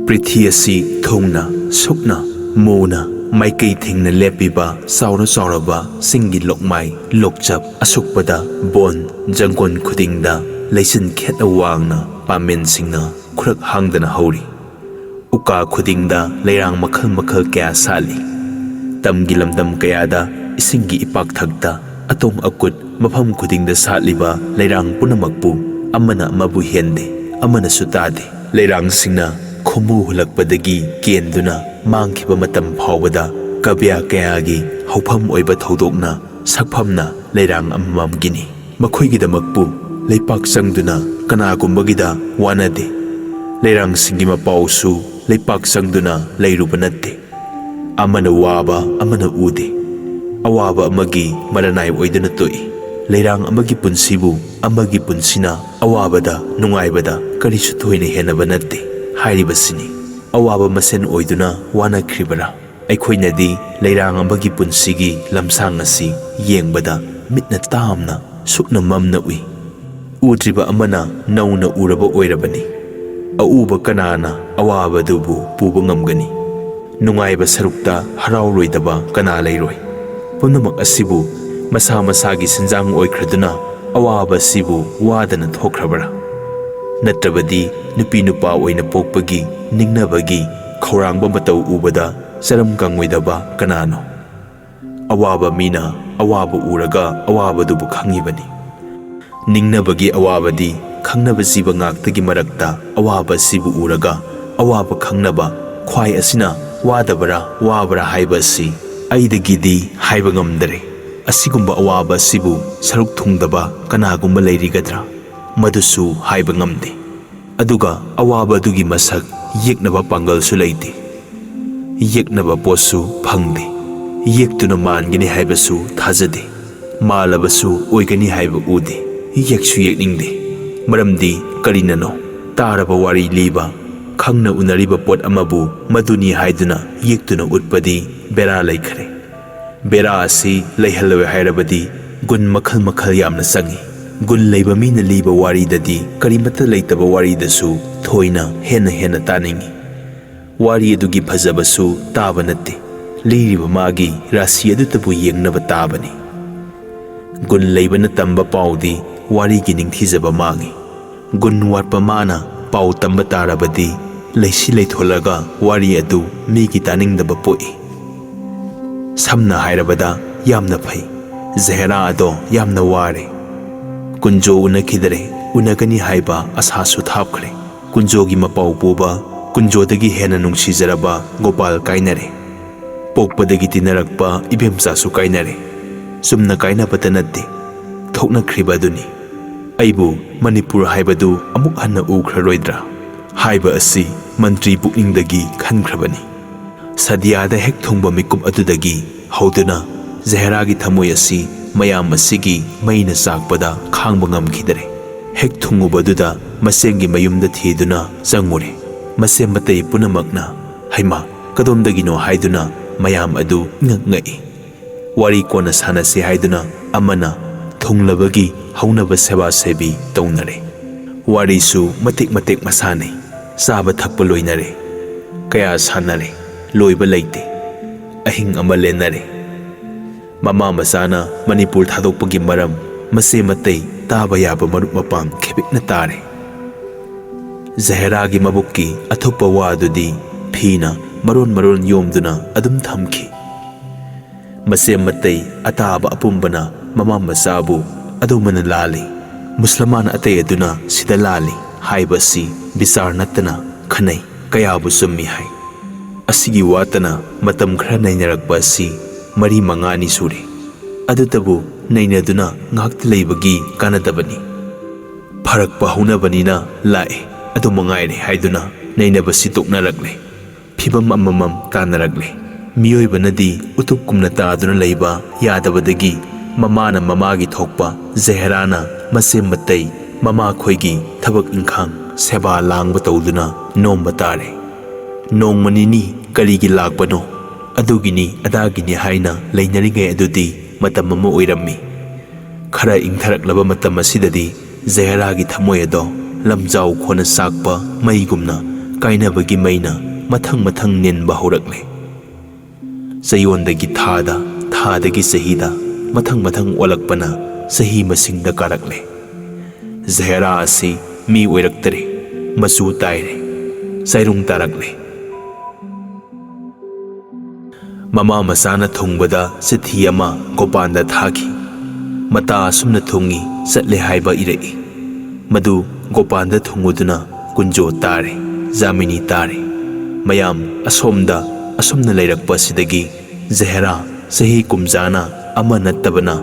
ꯄ꯭ꯔꯤꯊꯤ ꯑꯁꯤ ꯊꯨꯡꯅ ꯁꯨꯛꯅ ꯃꯨꯅ ꯃꯥꯏꯀꯩ ꯊꯦꯡꯅ ꯂꯦꯞꯄꯤꯕ ꯆꯥꯎꯔꯕ ꯁꯤꯡꯒꯤ ꯂꯣꯛꯃꯥꯏ ꯂꯣꯛꯆꯞ ꯑꯁꯨꯛꯄꯗ ꯕꯣꯟ ꯖꯪꯒꯣꯟ ꯈꯨꯗꯤꯡꯗ ꯂꯩꯆꯤꯟ ꯈꯦꯠꯅ ꯋꯥꯡꯅ ꯄꯥꯝꯃꯦꯟꯁꯤꯡꯅ ꯈꯨꯔꯛ ꯍꯥꯡꯗꯅ ꯍꯧꯔꯤ꯫ ꯎꯀꯥ ꯈꯨꯗꯤꯡꯗ ꯂꯩꯔꯥꯡ ꯃꯈꯜ ꯃꯈꯜ ꯀꯌꯥ ꯁꯥꯠꯂꯤ꯫ ꯇꯝꯒꯤ ꯂꯝꯗꯝ ꯀꯌꯥꯗ ꯏꯁꯤꯡꯒꯤ ꯏꯄꯥꯛꯊꯛꯇ ꯑꯇꯣꯡ ꯑꯀꯨꯠ ꯃꯐꯝ ꯈꯨꯗꯤꯡꯗ ꯁꯥꯠꯂꯤꯕ ꯂꯩꯔꯥꯡ ꯄꯨꯝꯅꯃꯛꯄꯨ ꯑꯃꯅ ꯑꯃꯕꯨ ꯍꯦꯟꯗꯦ, ꯑꯃꯅꯁꯨ ꯇꯥꯗꯦ꯫ ꯂꯩꯔꯥꯡꯁꯤꯡꯅ ꯈꯨꯝꯃꯨ ꯍꯨꯜꯂꯛꯄꯗꯒꯤ ꯀꯦꯟꯗꯨꯅ ꯃꯥꯡꯈꯤꯕ ꯃꯇꯝ ꯐꯥꯎꯕꯗ ꯀꯕ꯭ꯌ ꯀꯌꯥꯒꯤ ꯍꯧꯐꯝ ꯑꯣꯏꯕ ꯊꯧꯗꯣꯛꯅ ꯁꯛꯐꯝꯅ ꯂꯩꯔꯥꯡ ꯑꯃꯃꯝꯒꯤꯅꯤ꯫ ꯃꯈꯣꯏꯒꯤꯗꯃꯛꯄꯨ ꯂꯩꯄꯥꯛ ꯆꯪꯗꯨꯅ ꯀꯅꯥꯒꯨꯝꯕꯒꯤꯗ ꯋꯥꯅꯗꯦ꯫ ꯂꯩꯔꯥꯡꯁꯤꯡꯒꯤ ꯃꯄꯥꯎꯁꯨ ꯂꯩꯄꯥꯛ ꯆꯪꯗꯨꯅ ꯂꯩꯔꯨꯕ ꯅꯠꯇꯦ꯫ ꯑꯃꯅ ꯋꯥꯕ ꯑꯃꯅ ꯎꯗꯦ꯫ ꯑꯋꯥꯕ ꯑꯃꯒꯤ ꯃꯔꯅꯥꯏ ꯑꯣꯏꯗꯨꯅ ꯇꯣꯛꯏ꯫ ꯂꯩꯔꯥꯡ ꯑꯃꯒꯤ ꯄꯨꯟꯁꯤꯕꯨ ꯑꯃꯒꯤ ꯄꯨꯟꯁꯤꯅ ꯑꯋꯥꯕꯗ ꯅꯨꯡꯉꯥꯏꯕꯗ ꯀꯔꯤꯁꯨ ꯊꯣꯏꯅ ꯍꯦꯟꯅꯕ ꯅꯠꯇꯦ ꯍꯥꯏꯔꯤꯕꯁꯤꯅꯤ꯫ ꯑꯋꯥꯕ ꯃꯁꯦꯟ ꯑꯣꯏꯗꯨꯅ ꯋꯥꯅꯈ꯭ꯔꯤꯕꯔꯥ? ꯑꯩꯈꯣꯏꯅꯗꯤ ꯂꯩꯔꯥꯡ ꯑꯃꯒꯤ ꯄꯨꯟꯁꯤꯒꯤ ꯂꯝꯁꯥꯡ ꯑꯁꯤ ꯌꯦꯡꯕꯗ ꯃꯤꯠꯅ ꯇꯥꯝꯅ ꯁꯨꯛꯅ ꯃꯝꯅ ꯎꯏ꯫ ꯎꯗ꯭ꯔꯤꯕ ꯑꯃꯅ ꯅꯧꯅ ꯎꯔꯕ ꯑꯣꯏꯔꯕꯅꯤ꯫ ꯑꯎꯕ ꯀꯅꯥꯅ ꯑꯋꯥꯕꯗꯨꯕꯨ ꯄꯨꯕ ꯉꯝꯒꯅꯤ? ꯅꯨꯡꯉꯥꯏꯕ ꯁꯔꯨꯛꯇ ꯍꯔꯥꯎꯔꯣꯏꯗꯕ ꯀꯅꯥ ꯂꯩꯔꯣꯏ? ꯄꯨꯝꯅꯃꯛ ꯑꯁꯤꯕꯨ ꯃꯁꯥ ꯃꯁꯥꯒꯤ ꯁꯤꯟꯖꯥꯡ ꯑꯣꯏꯈ꯭ꯔꯗꯨꯅ ꯑꯋꯥꯕ ꯑꯁꯤꯕꯨ ꯋꯥꯗꯅ ꯊꯣꯛꯈ꯭ꯔꯕꯔꯥ? ꯅꯠꯇ꯭ꯔꯕꯗꯤ ꯅꯨꯄꯤ ꯅꯨꯄꯥ ꯑꯣꯏꯅ ꯄꯣꯛꯄꯒꯤ ꯅꯤꯡꯅꯕꯒꯤ ꯈꯧꯔꯥꯡꯕ ꯃꯇꯧ ꯎꯕꯗ ꯆꯔꯝ ꯀꯪꯉꯣꯏꯗꯕ ꯀꯅꯥꯅꯣ? ꯑꯋꯥꯕ ꯃꯤꯅ ꯑꯋꯥꯕ ꯎꯔꯒ ꯑꯋꯥꯕꯗꯨꯕꯨ ꯈꯪꯉꯤꯕꯅꯤ꯫ ꯅꯤꯡꯅꯕꯒꯤ ꯑꯋꯥꯕꯗꯤ ꯈꯪꯅꯕ ꯖꯤꯕ ꯉꯥꯛꯇꯒꯤ ꯃꯔꯛꯇ ꯑꯋꯥꯕ ꯑꯁꯤꯕꯨ ꯎꯔꯒ ꯑꯋꯥꯕ ꯈꯪꯅꯕ ꯈ꯭ꯋꯥꯏ ꯑꯁꯤꯅ ꯋꯥꯗꯕꯔꯥ ꯋꯥꯕꯔꯥ ꯍꯥꯏꯕ ꯑꯁꯤ ꯑꯩꯗꯒꯤꯗꯤ ꯍꯥꯏꯕ ꯉꯝꯗꯔꯦ꯫ ꯑꯁꯤꯒꯨꯝꯕ ꯑꯋꯥꯕ ꯑꯁꯤꯕꯨ ꯁꯔꯨꯛ ꯊꯨꯡꯗꯕ ꯀꯅꯥꯒꯨꯝꯕ ꯂꯩꯔꯤꯒꯗ꯭ꯔꯥ? ꯃꯗꯨꯁꯨ ꯍꯥꯏꯕ ꯉꯝꯗꯦ꯫ ꯑꯗꯨꯒ ꯑꯋꯥꯕ ꯑꯗꯨꯒꯤ ꯃꯁꯛ ꯌꯦꯛꯅꯕ ꯄꯥꯡꯒꯜꯁꯨ ꯂꯩꯇꯦ꯫ ꯌꯦꯛꯅꯕ ꯄꯣꯠꯁꯨ ꯐꯪꯗꯦ꯫ ꯌꯦꯛꯇꯨꯅ ꯃꯥꯟꯒꯅꯤ ꯍꯥꯏꯕꯁꯨ ꯊꯥꯖꯗꯦ꯫ ꯃꯥꯜꯂꯕꯁꯨ ꯑꯣꯏꯒꯅꯤ ꯍꯥꯏꯕ ꯎꯗꯦ꯫ ꯌꯦꯛꯁꯨ ꯌꯦꯛꯅꯤꯡꯗꯦ꯫ ꯃꯔꯝꯗꯤ ꯀꯔꯤꯅꯅꯣ? ꯇꯥꯔꯕ ꯋꯥꯔꯤ ꯂꯤꯕ, ꯈꯪꯅ ꯎꯅꯔꯤꯕ ꯄꯣꯠ ꯑꯃꯕꯨ ꯃꯗꯨꯅꯤ ꯍꯥꯏꯗꯨꯅ ꯌꯦꯛꯇꯨꯅ ꯎꯠꯄꯗꯤ ꯕꯦꯔꯥ ꯂꯩꯈ꯭ꯔꯦ꯫ ꯕꯦꯔꯥ ꯑꯁꯤ ꯂꯩꯍꯜꯂꯣꯏ ꯍꯥꯏꯔꯕꯗꯤ ꯒꯨꯟ ꯃꯈꯜ ꯃꯈꯜ ꯌꯥꯝꯅ ꯆꯪꯏ꯫ ꯒꯨꯟ ꯂꯩꯕ ꯃꯤꯅ ꯂꯤꯕ ꯋꯥꯔꯤꯗꯗꯤ ꯀꯔꯤꯃꯠꯇ ꯂꯩꯇꯕ ꯋꯥꯔꯤꯗꯁꯨ ꯊꯣꯏꯅ ꯍꯦꯟꯅ ꯇꯥꯅꯤꯡꯏ꯫ ꯋꯥꯔꯤ ꯑꯗꯨꯒꯤ ꯐꯖꯕꯁꯨ ꯇꯥꯕ ꯅꯠꯇꯦ, ꯂꯤꯔꯤꯕ ꯃꯥꯒꯤ ꯔꯥꯁꯤ ꯑꯗꯨꯇꯕꯨ ꯌꯦꯡꯅꯕ ꯇꯥꯕꯅꯤ꯫ ꯒꯨꯟ ꯂꯩꯕꯅ ꯇꯝꯕ ꯄꯥꯎꯗꯤ ꯋꯥꯔꯤꯒꯤ ꯅꯤꯡꯊꯤꯖꯕ ꯃꯥꯡꯏ꯫ ꯒꯨꯟ ꯋꯥꯠꯄ ꯃꯥꯅ ꯄꯥꯎ ꯇꯝꯕ ꯇꯥꯔꯕꯗꯤ ꯂꯩꯁꯤ ꯂꯩꯊꯣꯜꯂꯒ ꯋꯥꯔꯤ ꯑꯗꯨ ꯃꯤꯒꯤ ꯇꯥꯅꯤꯡꯗꯕ ꯄꯣꯛꯏ꯫ ꯁꯝꯅ ꯍꯥꯏꯔꯕꯗ ꯌꯥꯝꯅ ꯐꯩ, ꯖꯍꯦꯔꯥ ꯑꯗꯣ ꯌꯥꯝꯅ ꯋꯥꯔꯦ꯫ ꯀꯨꯟꯖꯣ ꯎꯅꯈꯤꯗꯔꯦ, ꯎꯅꯒꯅꯤ ꯍꯥꯏꯕ ꯑꯁꯥꯁꯨ ꯊꯥꯞꯈ꯭ꯔꯦ꯫ ꯀꯨꯟꯖꯣꯒꯤ ꯃꯄꯥꯎ ꯄꯨꯕ, ꯀꯨꯟꯖꯣꯗꯒꯤ ꯍꯦꯟꯅ ꯅꯨꯡꯁꯤꯖꯔꯕ ꯒꯣꯄꯥꯜ ꯀꯥꯏꯅꯔꯦ꯫ ꯄꯣꯛꯄꯗꯒꯤ ꯇꯤꯟꯅꯔꯛꯄ ꯏꯕꯦꯝꯆꯥꯁꯨ ꯀꯥꯏꯅꯔꯦ꯫ ꯆꯨꯝꯅ ꯀꯥꯏꯅꯕꯇ ꯅꯠꯇꯦ, ꯊꯣꯛꯅꯈ꯭ꯔꯤꯕ ꯑꯗꯨꯅꯤ꯫ ꯑꯩꯕꯨ ꯃꯅꯤꯄꯨꯔ ꯍꯥꯏꯕꯗꯨ ꯑꯃꯨꯛ ꯍꯟꯅ ꯎꯈ꯭ꯔꯔꯣꯏꯗ꯭ꯔꯥ ꯍꯥꯏꯕ ꯑꯁꯤ ꯃꯟꯇ꯭ꯔꯤ ꯄꯨꯛꯅꯤꯡꯗꯒꯤ ꯈꯟꯈ꯭ꯔꯕꯅꯤ꯫ ꯁꯗꯤꯌꯥꯗ ꯍꯦꯛ ꯊꯨꯡꯕ ꯃꯤꯀꯨꯞ ꯑꯗꯨꯗꯒꯤ ꯍꯧꯗꯨꯅ ꯖꯍꯦꯔꯥꯒꯤ ꯊꯃꯣꯏ ꯑꯁꯤ ꯃꯌꯥꯝ ꯑꯁꯤꯒꯤ ꯃꯩꯅ ꯆꯥꯛꯄꯗ ꯈꯥꯡꯕ ꯉꯝꯈꯤꯗꯔꯦ꯫ ꯍꯦꯛ ꯊꯨꯡꯉꯨꯕꯗꯨꯗ ꯃꯆꯦꯝꯒꯤ ꯃꯌꯨꯝꯗ ꯊꯤꯗꯨꯅ ꯆꯪꯉꯨꯔꯦ꯫ ꯃꯆꯦꯝ ꯃꯇꯩ ꯄꯨꯝꯅꯃꯛꯅ ꯍꯩꯃꯥ ꯀꯗꯣꯝꯗꯒꯤꯅꯣ ꯍꯥꯏꯗꯨꯅ ꯃꯌꯥꯝ ꯑꯗꯨ ꯉꯛꯉꯛꯏ꯫ ꯋꯥꯔꯤ ꯀꯣꯟꯅ ꯁꯥꯟꯅꯁꯤ ꯍꯥꯏꯗꯨꯅ ꯑꯃꯅ ꯊꯨꯡꯂꯕꯒꯤ ꯍꯧꯅꯕ ꯁꯦꯕꯥ ꯁꯦꯕꯤ ꯇꯧꯅꯔꯦ꯫ ꯋꯥꯔꯤꯁꯨ ꯃꯇꯦꯛ ꯃꯇꯦꯛ ꯃꯁꯥꯟꯅꯩ꯫ ꯆꯥꯕ ꯊꯛꯄ ꯂꯣꯏꯅꯔꯦ꯫ ꯀꯌꯥ ꯁꯥꯟꯅꯔꯦ, ꯂꯣꯏꯕ ꯂꯩꯇꯦ꯫ ꯑꯍꯤꯡ ꯑꯃ ꯂꯦꯟꯅꯔꯦ꯫ ꯃꯃꯥ ꯃꯆꯥꯅ ꯃꯅꯤꯄꯨꯔ ꯊꯥꯗꯣꯛꯄꯒꯤ ꯃꯔꯝ ꯃꯆꯦ ꯃꯇꯩ ꯇꯥꯕ ꯌꯥꯕ ꯃꯔꯨꯞ ꯃꯄꯥꯡ ꯈꯤꯕꯤꯛꯅ ꯇꯥꯔꯦ꯫ ꯖꯍꯦꯔꯥꯒꯤ ꯃꯕꯨꯛꯀꯤ ꯑꯊꯨꯞꯄ ꯋꯥꯗꯨꯗꯤ ꯐꯤꯅ ꯃꯔꯣꯟ ꯌꯣꯝꯗꯨꯅ ꯑꯗꯨꯝ ꯊꯝꯈꯤ꯫ ꯃꯆꯦꯝ ꯃꯇꯩ ꯑꯇꯥꯕ ꯑꯄꯨꯝꯕꯅ ꯃꯃꯥ ꯃꯆꯥꯕꯨ ꯑꯗꯨꯃꯅ ꯂꯥꯜꯂꯤ, ꯃꯨꯁꯂꯃꯥꯟ ꯑꯇꯩ ꯑꯗꯨꯅ ꯁꯤꯗ ꯂꯥꯜꯂꯤ ꯍꯥꯏꯕ ꯑꯁꯤ ꯕꯤꯆꯥꯔ ꯅꯠꯇꯅ ꯈꯟꯅꯩ, ꯀꯌꯥꯕꯨ ꯆꯨꯝꯃꯤ ꯍꯥꯏ꯫ ꯑꯁꯤꯒꯤ ꯋꯥꯇꯅ ꯃꯇꯝ ꯈꯔ ꯅꯩꯅꯔꯛꯄ ꯑꯁꯤ 4-5 ꯁꯨꯔꯦ꯫ ꯑꯗꯨꯇꯕꯨ ꯅꯩꯅꯗꯨꯅ ꯉꯥꯛꯇ ꯂꯩꯕꯒꯤ ꯀꯥꯟꯅꯗꯕꯅꯤ꯫ ꯐꯔꯛꯄ ꯍꯧꯅꯕꯅꯤꯅ ꯂꯥꯛꯑꯦ ꯑꯗꯨ ꯃꯉꯥꯏꯔꯦ ꯍꯥꯏꯗꯨꯅ ꯅꯩꯅꯕꯁꯤ ꯇꯣꯛꯅꯔꯛꯂꯦ꯫ ꯐꯤꯚꯝ ꯑꯃꯃꯝ ꯇꯥꯅꯔꯛꯂꯦ꯫ ꯃꯤꯑꯣꯏꯕꯅꯗꯤ ꯎꯇꯨꯞꯀꯨꯝꯅ ꯇꯥꯗꯨꯅ ꯂꯩꯕ ꯌꯥꯗꯕꯗꯒꯤ ꯃꯃꯥꯅ ꯃꯃꯥꯒꯤ ꯊꯣꯛꯄ, ꯖꯍꯦꯔꯥꯅ ꯃꯆꯦꯝ ꯃꯇꯩ ꯃꯃꯥꯈꯣꯏꯒꯤ ꯊꯕꯛ ꯏꯪꯈꯥꯡ ꯁꯦꯕꯥ ꯂꯥꯡꯕ ꯇꯧꯗꯨꯅ ꯅꯣꯝꯕ ꯇꯥꯔꯦ꯫ ꯅꯣꯡꯃ ꯅꯤꯅꯤ ꯀꯔꯤꯒꯤ ꯂꯥꯛꯄꯅꯣ, ꯑꯗꯨꯒꯤꯅꯤ ꯑꯗꯥꯒꯤꯅꯤ ꯍꯥꯏꯅ ꯂꯩꯅꯔꯤꯉꯩ ꯑꯗꯨꯗꯤ ꯃꯇꯝ ꯑꯃ ꯑꯣꯏꯔꯝꯃꯤ꯫ ꯈꯔ ꯏꯪꯊꯔꯛꯂꯕ ꯃꯇꯝ ꯑꯁꯤꯗꯗꯤ ꯖꯍꯦꯔꯥꯒꯤ ꯊꯃꯣꯏ ꯑꯗꯣ ꯂꯝꯖꯥꯎ ꯈꯣꯟꯅ ꯆꯥꯛꯄ ꯃꯩꯒꯨꯝꯅ ꯀꯥꯏꯅꯕꯒꯤ ꯃꯩꯅ ꯃꯊꯪ ꯃꯊꯪ ꯅꯤꯟꯕ ꯍꯧꯔꯛꯂꯦ꯫ ꯆꯌꯣꯜꯗꯒꯤ ꯊꯥꯗ, ꯊꯥꯗꯒꯤ ꯆꯍꯤꯗ ꯃꯊꯪ ꯃꯊꯪ ꯑꯣꯜꯂꯛꯄꯅ ꯆꯍꯤ ꯃꯁꯤꯡꯗ ꯀꯥꯔꯛꯂꯦ꯫ ꯖꯍꯦꯔꯥ ꯑꯁꯤ ꯃꯤ ꯑꯣꯏꯔꯛꯇꯔꯦ, ꯃꯆꯨ ꯇꯥꯏꯔꯦ, ꯆꯩꯔꯨꯡ ꯇꯥꯔꯛꯂꯦ꯫ ꯃꯃꯥ ꯃꯆꯥꯅ ꯊꯨꯡꯕꯗ ꯆꯤꯊꯤ ꯑꯃ ꯒꯣꯄꯥꯜꯗ ꯊꯥꯈꯤ꯫ ꯃꯇꯥ ꯑꯁꯨꯝꯅ ꯊꯨꯡꯏ, ꯆꯠꯂꯦ ꯍꯥꯏꯕ ꯏꯔꯛꯏ꯫ ꯃꯗꯨ ꯒꯣꯄꯥꯜꯗ ꯊꯨꯡꯉꯨꯗꯨꯅ ꯀꯨꯟꯖꯣ ꯇꯥꯔꯦ, ꯖꯥꯃꯤꯅꯤ ꯇꯥꯔꯦ꯫ ꯃꯌꯥꯝ ꯑꯁꯣꯝꯅ ꯂꯩꯔꯛꯄ ꯑꯁꯤꯗꯒꯤ ꯖꯍꯦꯔꯥ ꯆꯍꯤ ꯀꯨꯝꯖꯥꯅ ꯑꯃ ꯅꯠꯇꯕꯅ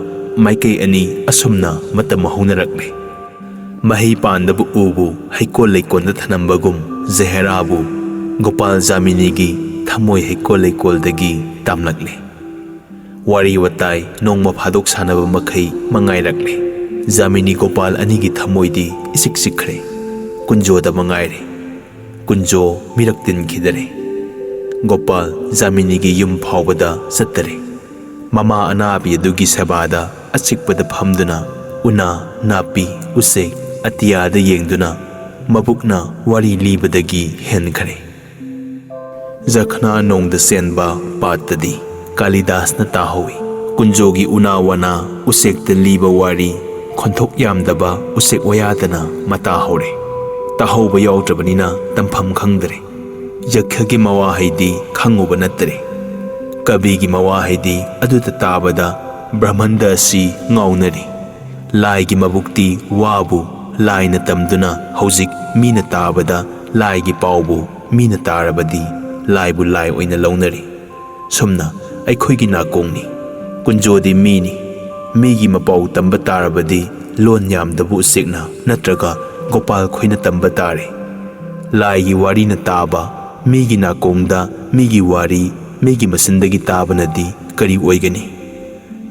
ꯃꯥꯏꯀꯩ ꯑꯅꯤ ꯑꯁꯨꯝꯅ ꯃꯇꯝ ꯍꯧꯅꯔꯛꯂꯦ꯫ ꯃꯍꯩ ꯄꯥꯟꯗꯕ ꯎꯕꯨ ꯍꯩꯀꯣꯜ ꯂꯩꯀꯣꯜꯗ ꯊꯅꯝꯕꯒꯨꯝ ꯖꯍꯦꯔꯥꯕꯨ ꯒꯣꯄꯥꯜ ꯖꯥꯃꯤꯅꯤꯒꯤ ꯊꯃꯣꯏ ꯍꯩꯀꯣꯜ ꯂꯩꯀꯣꯜꯗꯒꯤ ꯇꯥꯝꯂꯛꯂꯦ꯫ ꯋꯥꯔꯤ ꯋꯥꯇꯥꯏ ꯅꯣꯡꯃ ꯐꯥꯗꯣꯛ ꯁꯥꯟꯅꯕ ꯃꯈꯩ ꯃꯉꯥꯏꯔꯛꯂꯦ꯫ ꯖꯥꯃꯤꯅꯤ ꯒꯣꯄꯥꯜ ꯑꯅꯤꯒꯤ ꯊꯃꯣꯏꯗꯤ ꯏꯆꯤꯛ ꯆꯤꯛꯈ꯭ꯔꯦ꯫ ꯀꯨꯟꯖꯣꯗ ꯃꯉꯥꯏꯔꯦ꯫ ꯀꯨꯟꯖꯣ ꯃꯤꯔꯛ ꯇꯤꯟꯈꯤꯗꯔꯦ꯫ ꯒꯣꯄꯥꯜ ꯖꯥꯃꯤꯅꯤꯒꯤ ꯌꯨꯝ ꯐꯥꯎꯕꯗ ꯆꯠꯇꯔꯦ꯫ ꯃꯃꯥ ꯑꯅꯥꯕꯤ ꯑꯗꯨꯒꯤ ꯁꯦꯕꯥꯗ ꯑꯆꯤꯛꯄꯗ ꯐꯝꯗꯨꯅ ꯎꯅꯥ, ꯅꯥꯄꯤ, ꯎꯆꯦꯛ, ꯑꯇꯤꯌꯥꯗ ꯌꯦꯡꯗꯨꯅ ꯃꯕꯨꯛꯅ ꯋꯥꯔꯤ ꯂꯤꯕꯗꯒꯤ ꯍꯦꯟꯈ꯭ꯔꯦ꯫ ꯖꯈꯅꯥ ꯅꯣꯡꯗ ꯆꯦꯟꯕ ꯄꯥꯠꯇꯗꯤ ꯀꯥꯂꯤꯗꯥꯁꯅ ꯇꯥꯍꯧꯏ꯫ ꯀꯨꯟꯖꯣꯒꯤ ꯎꯅꯥ ꯋꯥꯅꯥ ꯎꯆꯦꯛꯇ ꯂꯤꯕ ꯋꯥꯔꯤ ꯈꯣꯟꯊꯣꯛ ꯌꯥꯝꯗꯕ ꯎꯆꯦꯛ ꯋꯥꯌꯥꯗꯅ ꯃꯇꯥ ꯍꯧꯔꯦ꯫ ꯇꯥꯍꯧꯕ ꯌꯥꯎꯗ꯭ꯔꯕꯅꯤꯅ ꯇꯝꯐꯝ ꯈꯪꯗꯔꯦ꯫ ꯌꯛꯈꯒꯤ ꯃꯋꯥꯍꯩꯗꯤ ꯈꯪꯉꯨꯕ ꯅꯠꯇꯔꯦ꯫ ꯀꯕꯤꯒꯤ ꯃꯋꯥꯍꯩꯗꯤ ꯑꯗꯨꯗ ꯇꯥꯕꯗ ꯕ꯭ꯔꯍ꯭ꯃꯟꯗ ꯑꯁꯤ ꯉꯥꯎꯅꯔꯤ꯫ ꯂꯥꯏꯒꯤ ꯃꯕꯨꯛꯇꯤ ꯋꯥꯕꯨ ꯂꯥꯏꯅ ꯇꯝꯗꯨꯅ ꯍꯧꯖꯤꯛ ꯃꯤꯅ ꯇꯥꯕꯗ ꯂꯥꯏꯒꯤ ꯄꯥꯎꯕꯨ ꯃꯤꯅ ꯇꯥꯔꯕꯗꯤ ꯂꯥꯏꯕꯨ ꯂꯥꯏ ꯑꯣꯏꯅ ꯂꯧꯅꯔꯤ꯫ ꯁꯨꯝꯅ ꯑꯩꯈꯣꯏꯒꯤ ꯅꯥꯀꯣꯡꯅꯤ, ꯀꯨꯟꯖꯣꯗꯤ ꯃꯤꯅꯤ꯫ ꯃꯤꯒꯤ ꯃꯄꯥꯎ ꯇꯝꯕ ꯇꯥꯔꯕꯗꯤ ꯂꯣꯟ ꯌꯥꯝꯗꯕ ꯎꯆꯦꯛꯅ ꯅꯠꯇ꯭ꯔꯒ ꯒꯣꯄꯥꯜ ꯈꯣꯏꯅ ꯇꯝꯕ ꯇꯥꯔꯦ꯫ ꯂꯥꯏꯒꯤ ꯋꯥꯔꯤꯅ ꯇꯥꯕ, ꯃꯤꯒꯤ ꯅꯥꯀꯣꯡꯗ ꯃꯤꯒꯤ ꯋꯥꯔꯤ ꯃꯤꯒꯤ ꯃꯆꯤꯟꯗꯒꯤ ꯇꯥꯕꯅꯗꯤ ꯀꯔꯤ ꯑꯣꯏꯒꯅꯤ?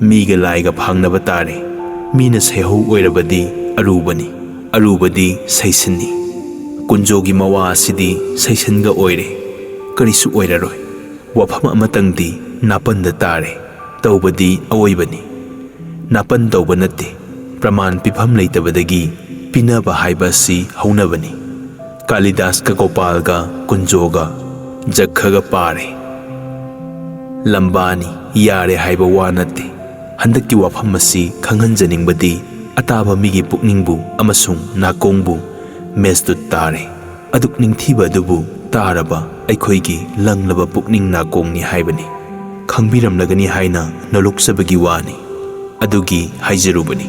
ꯃꯤꯒ ꯂꯥꯏꯒ ꯐꯥꯡꯅꯕ ꯇꯥꯔꯦ꯫ ꯃꯤꯅ ꯁꯩꯍꯧ ꯑꯣꯏꯔꯕꯗꯤ ꯑꯔꯨꯕꯅꯤ, ꯑꯔꯨꯕꯗꯤ ꯁꯩꯁꯤꯟꯅꯤ꯫ ꯀꯨꯟꯖꯣꯒꯤ ꯃꯋꯥ ꯑꯁꯤꯗꯤ ꯁꯩꯁꯤꯟꯒ ꯑꯣꯏꯔꯦ, ꯀꯔꯤꯁꯨ ꯑꯣꯏꯔꯔꯣꯏ꯫ ꯋꯥꯐꯝ ꯑꯃꯇꯪꯗꯤ ꯅꯥꯄꯟꯗ ꯇꯥꯔꯦ, ꯇꯧꯕꯗꯤ ꯑꯋꯣꯏꯕꯅꯤ꯫ ꯅꯥꯄꯟ ꯇꯧꯕ ꯅꯠꯇꯦ, ꯄ꯭ꯔꯃꯥꯟ ꯄꯤꯐꯝ ꯂꯩꯇꯕꯗꯒꯤ ꯄꯤꯅꯕ ꯍꯥꯏꯕ ꯑꯁꯤ ꯍꯧꯅꯕꯅꯤ꯫ ꯀꯥꯂꯤꯗꯥꯁꯀ ꯒꯣꯄꯥꯜꯒ ꯀꯨꯟꯖꯣꯒ ꯖꯛꯈꯒ ꯄꯥꯔꯦ, ꯂꯝꯕꯥꯅꯤ, ꯌꯥꯔꯦ ꯍꯥꯏꯕ ꯋꯥ ꯅꯠꯇꯦ꯫ ꯍꯟꯗꯛꯀꯤ ꯋꯥꯐꯝ ꯑꯁꯤ ꯈꯪꯍꯟꯖꯅꯤꯡꯕꯗꯤ ꯑꯇꯥꯕ ꯃꯤꯒꯤ ꯄꯨꯛꯅꯤꯡꯕꯨ ꯑꯃꯁꯨꯡ ꯅꯥꯀꯣꯡꯕꯨ ꯃꯦꯖꯇꯨꯠ ꯇꯥꯔꯦ꯫ ꯑꯗꯨꯛ ꯅꯤꯡꯊꯤꯕ ꯑꯗꯨꯕꯨ ꯇꯥꯔꯕ ꯑꯩꯈꯣꯏꯒꯤ ꯂꯪꯂꯕ ꯄꯨꯛꯅꯤꯡ ꯅꯥꯀꯣꯡꯅꯤ ꯍꯥꯏꯕꯅꯤ꯫ ꯈꯪꯕꯤꯔꯝꯂꯒꯅꯤ ꯍꯥꯏꯅ ꯅꯣꯂꯨꯛꯆꯕꯒꯤ ꯋꯥꯅꯤ, ꯑꯗꯨꯒꯤ ꯍꯥꯏꯖꯔꯨꯕꯅꯤ꯫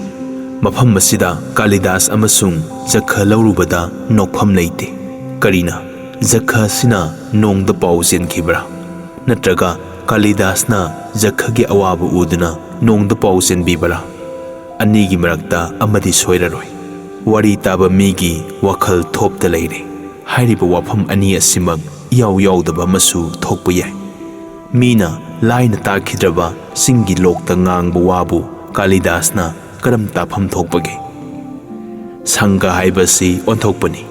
ꯃꯐꯝ ꯑꯁꯤꯗ ꯀꯥꯂꯤꯗꯥꯁ ꯑꯃꯁꯨꯡ ꯖꯛꯈ ꯂꯧꯔꯨꯕꯗ ꯅꯣꯛꯐꯝ ꯂꯩꯇꯦ꯫ ꯀꯔꯤꯅ? ꯖꯛꯈ ꯑꯁꯤꯅ ꯅꯣꯡꯗ ꯄꯥꯎ ꯆꯦꯟꯈꯤꯕ꯭ꯔꯥ? ꯅꯠꯇ꯭ꯔꯒ ꯀꯥꯂꯤꯗꯥꯁꯅ ꯖꯛꯈꯒꯤ ꯑꯋꯥꯕ ꯎꯗꯨꯅ ꯅꯣꯡꯗ ꯄꯥꯎ ꯆꯦꯟꯕꯤꯕꯔꯥ? ꯑꯅꯤꯒꯤ ꯃꯔꯛꯇ ꯑꯃꯗꯤ ꯁꯣꯏꯔꯔꯣꯏ꯫ ꯋꯥꯔꯤ ꯇꯥꯕ ꯃꯤꯒꯤ ꯋꯥꯈꯜ ꯊꯣꯞꯇ ꯂꯩꯔꯦ꯫ ꯍꯥꯏꯔꯤꯕ ꯋꯥꯐꯝ ꯑꯅꯤ ꯑꯁꯤꯃꯛ ꯏꯌꯥꯎ ꯌꯥꯎꯗꯕ ꯑꯃꯁꯨ ꯊꯣꯛꯄ ꯌꯥꯏ꯫ ꯃꯤꯅ ꯂꯥꯏꯅ ꯇꯥꯈꯤꯗ꯭ꯔꯕ ꯆꯤꯡꯒꯤ ꯂꯣꯛꯇ ꯉꯥꯡꯕ ꯋꯥꯕꯨ ꯀꯥꯂꯤꯗꯥꯁꯅ ꯀꯔꯝ ꯇꯥꯐꯝ ꯊꯣꯛꯄꯒꯦ? ꯁꯪꯒ ꯍꯥꯏꯕ ꯑꯁꯤ ꯑꯣꯟꯊꯣꯛꯄꯅꯤ꯫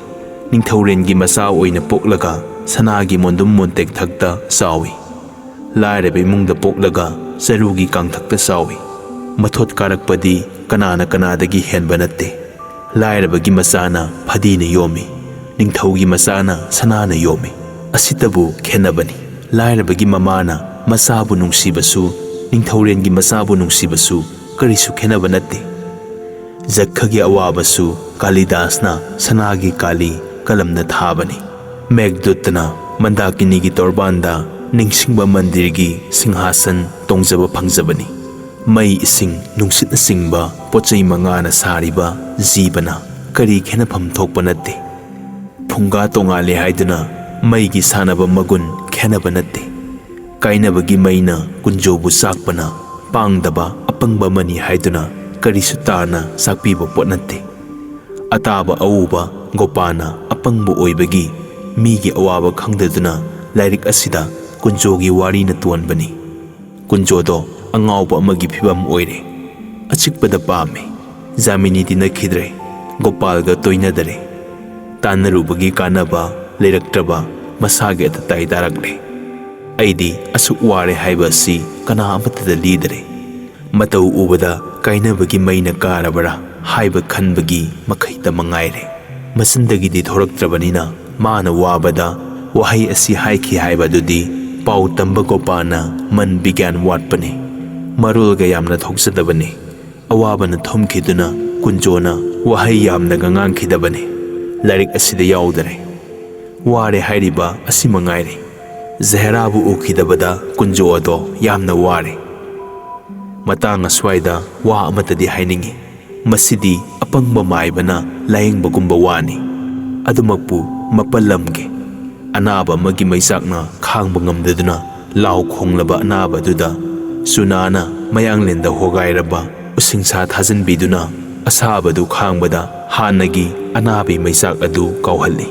ꯅꯤꯡꯊꯧꯔꯦꯜꯒꯤ ꯃꯆꯥ ꯑꯣꯏꯅ ꯄꯣꯛꯂꯒ ꯁꯅꯥꯒꯤ ꯃꯣꯟꯗꯨꯝ ꯃꯣꯟꯇꯦꯛꯊꯛꯇ ꯆꯥꯎꯏ꯫ ꯂꯥꯏꯔꯕ ꯏꯃꯨꯡꯗ ꯄꯣꯛꯂꯒ ꯆꯔꯨꯒꯤ ꯀꯥꯡꯊꯛꯇ ꯆꯥꯎꯏ꯫ ꯃꯊꯣꯠ ꯀꯥꯔꯛꯄꯗꯤ ꯀꯅꯥꯗꯒꯤ ꯍꯦꯟꯕ ꯅꯠꯇꯦ꯫ ꯂꯥꯏꯔꯕꯒꯤ ꯃꯆꯥꯅ ꯐꯗꯤꯅ ꯌꯣꯝꯃꯤ, ꯅꯤꯡꯊꯧꯒꯤ ꯃꯆꯥꯅ ꯁꯅꯥꯅ ꯌꯣꯝꯃꯤ꯫ ꯑꯁꯤꯇꯕꯨ ꯈꯦꯟꯅꯕꯅꯤ꯫ ꯂꯥꯏꯔꯕꯒꯤ ꯃꯃꯥꯅ ꯃꯆꯥꯕꯨ ꯅꯨꯡꯁꯤꯕꯁꯨ, ꯅꯤꯡꯊꯧꯔꯦꯜꯒꯤ ꯃꯆꯥꯕꯨ ꯅꯨꯡꯁꯤꯕꯁꯨ ꯀꯔꯤꯁꯨ ꯈꯦꯟꯅꯕ ꯅꯠꯇꯦ꯫ ꯖꯛꯈꯒꯤ ꯑꯋꯥꯕꯁꯨ ꯀꯥꯂꯤꯗꯥꯁꯅ ꯁꯅꯥꯒꯤ ꯀꯥꯂꯤ ꯀꯂꯝꯅ ꯊꯥꯕꯅꯤ꯫ ꯃꯦꯘꯗꯨꯠꯇꯅ ꯃꯟꯗꯥꯀꯤꯅꯤꯒꯤ ꯇꯣꯔꯕꯥꯟꯗ ꯅꯤꯡꯁꯤꯡꯕ ꯃꯟꯗꯤꯔꯒꯤ ꯁꯤꯡꯍꯥꯁꯟ ꯇꯣꯡꯖꯕ ꯐꯪꯖꯕꯅꯤ꯫ ꯃꯩ, ꯏꯁꯤꯡ, ꯅꯨꯡꯁꯤꯠꯅꯆꯤꯡꯕ ꯄꯣꯠꯆꯩ ꯃꯉꯥꯅ ꯁꯥꯔꯤꯕ ꯖꯤꯕꯅ ꯀꯔꯤ ꯈꯦꯟꯅꯐꯝ ꯊꯣꯛꯄ ꯅꯠꯇꯦ꯫ ꯐꯨꯡꯒꯥ ꯇꯣꯡꯉꯥꯜꯂꯦ ꯍꯥꯏꯗꯨꯅ ꯃꯩꯒꯤ ꯁꯥꯟꯅꯕ ꯃꯒꯨꯟ ꯈꯦꯟꯅꯕ ꯅꯠꯇꯦ꯫ ꯀꯥꯏꯅꯕꯒꯤ ꯃꯩꯅ ꯀꯨꯟꯖꯣꯕꯨ ꯆꯥꯛꯄꯅ ꯄꯥꯡꯗꯕ ꯑꯄꯪꯕ ꯑꯃꯅꯤ ꯍꯥꯏꯗꯨꯅ ꯀꯔꯤꯁꯨ ꯇꯥꯅ ꯆꯥꯛꯄꯤꯕ ꯄꯣꯠ ꯅꯠꯇꯦ꯫ ꯑꯇꯥꯕ ꯑꯎꯕ ꯒꯣꯄꯥꯜꯅ ꯑꯄꯪꯕ ꯑꯣꯏꯕꯒꯤ ꯃꯤꯒꯤ ꯑꯋꯥꯕ ꯈꯪꯗꯗꯨꯅ ꯂꯥꯏꯔꯤꯛ ꯑꯁꯤꯗ ꯀꯨꯟꯖꯣꯒꯤ ꯋꯥꯔꯤꯅ ꯇꯣꯟꯕꯅꯤ꯫ ꯀꯨꯟꯖꯣꯗꯣ ꯑꯉꯥꯎꯕ ꯑꯃꯒꯤ ꯐꯤꯚꯝ ꯑꯣꯏꯔꯦ꯫ ꯑꯆꯤꯛꯄꯗ ꯄꯥꯝꯃꯦ꯫ ꯖꯥꯃꯤꯅꯤ ꯇꯤꯟꯅꯈꯤꯗ꯭ꯔꯦ, ꯒꯣꯄꯥꯜꯒ ꯇꯣꯏꯅꯗꯔꯦ꯫ ꯇꯥꯟꯅꯔꯨꯕꯒꯤ ꯀꯥꯟꯅꯕ ꯂꯩꯔꯛꯇ꯭ꯔꯕ ꯃꯁꯥꯒꯤ ꯑꯇꯇꯥꯏ ꯇꯥꯔꯛꯂꯦ꯫ ꯑꯩꯗꯤ ꯑꯁꯨꯛ ꯋꯥꯔꯦ ꯍꯥꯏꯕ ꯑꯁꯤ ꯀꯅꯥ ꯑꯃꯠꯇꯗ ꯂꯤꯗꯔꯦ꯫ ꯃꯇꯧ ꯎꯕꯗ ꯀꯥꯏꯅꯕꯒꯤ ꯃꯩꯅ ꯀꯥꯔꯕꯔꯥ ꯍꯥꯏꯕ ꯈꯟꯕꯒꯤ ꯃꯈꯩꯇ ꯃꯉꯥꯏꯔꯦ꯫ ꯃꯆꯤꯟꯗꯒꯤꯗꯤ ꯊꯣꯔꯛꯇ꯭ꯔꯕꯅꯤꯅ माना वाबदा वहाई असी हाइखी हाइबदुदी पाउ तंब गोपाना मन विज्ञान वाटपने मरुलगा यामना थोक्सदबने अवाबना थुमखिदुना कुंजोना वहाई यामना गांगांखिदबने लाइरिक असिदा याउदरे वारे हाइरिबा असि मंगाइरे ज़हराबु उखिदबदा कुंजो अदो यामना वारे मतांग अस्वाइदा वा अमतदी हाइनिंगी मसिदी अपंगबा माइबना लायेंगबगुंबा वानी अदुमकपु मपल्लमगे अनाबा अमगी मैसाकना खांगबा ngamdaduna लाउ खोंगलबा अनाबा दुदा सुनाना मयांगलेंदा होगाइरबा उसिंसा थाजनबिदुना असाबदु खांगबदा हानगी अनाबी मैसाक अदु कौहल्ली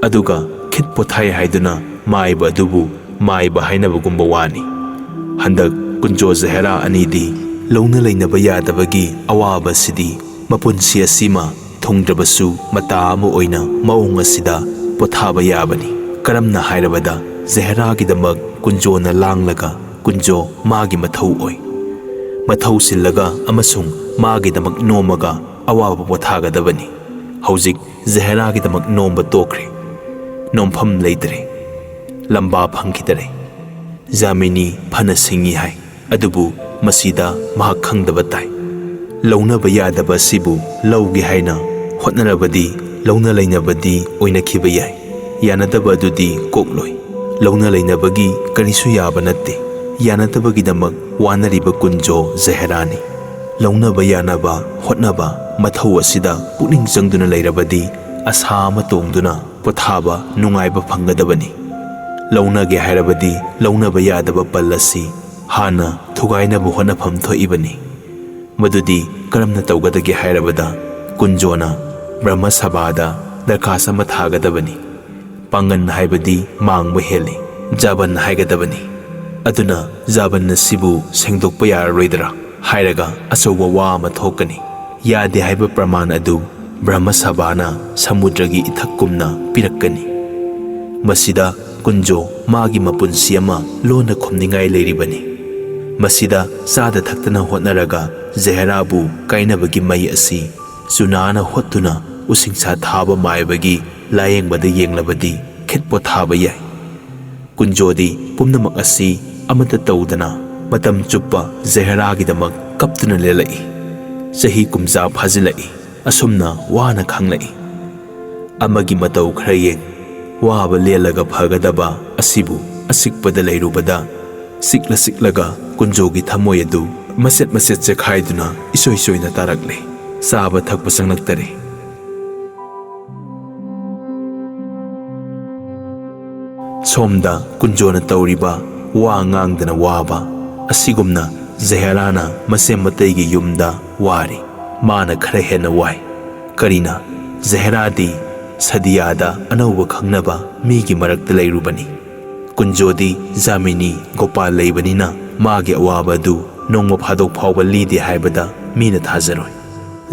अदुगा खित पोथाई हाइदुना माइबा दुबु माइबा हाइनबगुंबा वानी हंदक कुंजो ज़हरा अनीदी लौना लैनबा यादबगी अवाबा सिदी मपुंसी असीमा थोंद्रबसु मता अमा ओइना मौंग असिदा पोथाबा याबनी करमना हाइरबदा ज़हरागिदमक कुंजोना लांगलगा कुंजो मागी मथौ ओइ मथौ सिल्लगा अमसुंग मागिदमक नोमगा अवाबा पोथागदबनी हौजिक ज़हरागिदमक नोमबा तोख्रे नोमफम लेतरे लंबा फंखिदरे जामिनी फना सिंगी हाय अदुबु मसीदा महक खंगदबा ताई लौनबा यादबा सिबु लौगे हाइना होटनरबदी लौना लैनबदी ओइनखिबा याय यानदबा अदुदी कोक्लोय लौना लैनबगी करिसु याबा नत्ते यानदबगिदमक वानरिबा कुंजो ज़हरानी लौनबा यानबा होटनबा मथौ असिदा पुनिंग चंगदुना लैरबदी आसा अमा तोंगदुना पोथाबा नुंगाइबा फंगदबनी लौनगे हाइरबदी लौनबा यादबा पल असि हाना थुगाइनबा होनफम थोइबनी मदुदी करमना तौगदगे हाइरबदा कुंजोना ब्रह्म सभादा दरखास्त अमा थागदबनी पांगन हाइबदी मांगबा हेली जाबन हाइगदबनी अदुना जाबन सिबु सेंगदोकपा याररोइदरा हाइरगा अचौबा वा अमा थोकनी यादे हाइबा प्रमाण अदु ब्रह्म सभाना समुद्रगी इथक्कुमना पिरक्कनी मसिदा कुंजो मागी मपुंसी अमा लोना खुमनिंगाई लेरिबनी मसिदा सादा थक्तना होटनरगा ज़हराबु काइनबगी मई असि सुनाना होटुना उसिंसा थाबा माइबगी लायेंगबदा येंगलबदी खितपो थाबा याय कुंजोदी पुमनमक असि अमता तौदना मतम चुप्पा ज़हरागिदमक कप्तुना लेलई चही कुमजा फाजिलई असुमना वाना खांगलई अमगी मतौ खरा येंग वाबा लेलगा फगदबा असिबु असिकपदा लैरुबदा सिकला सिकलगा कुंजोगी थमोय अदु मसेट मसेट चखाइदुना इसोय सोयना तारकले साबा थकपा संगलक्तरे सोमदा कुंजोना तौरिबा वा ngang वाबा असिगुमना ज़हराना मसे मतैगी युमदा वारी माना खरा हेना वाय करीना ज़हरादी सदियादा अनौबा खंगनबा मीगी मरक्ता लैरुबनी कुंजोदी जामिनी गोपाल लैबनिना मागी अवाबा दु नोंगमा फादोक फावबा लीदे हाइबदा मीना थाजरोय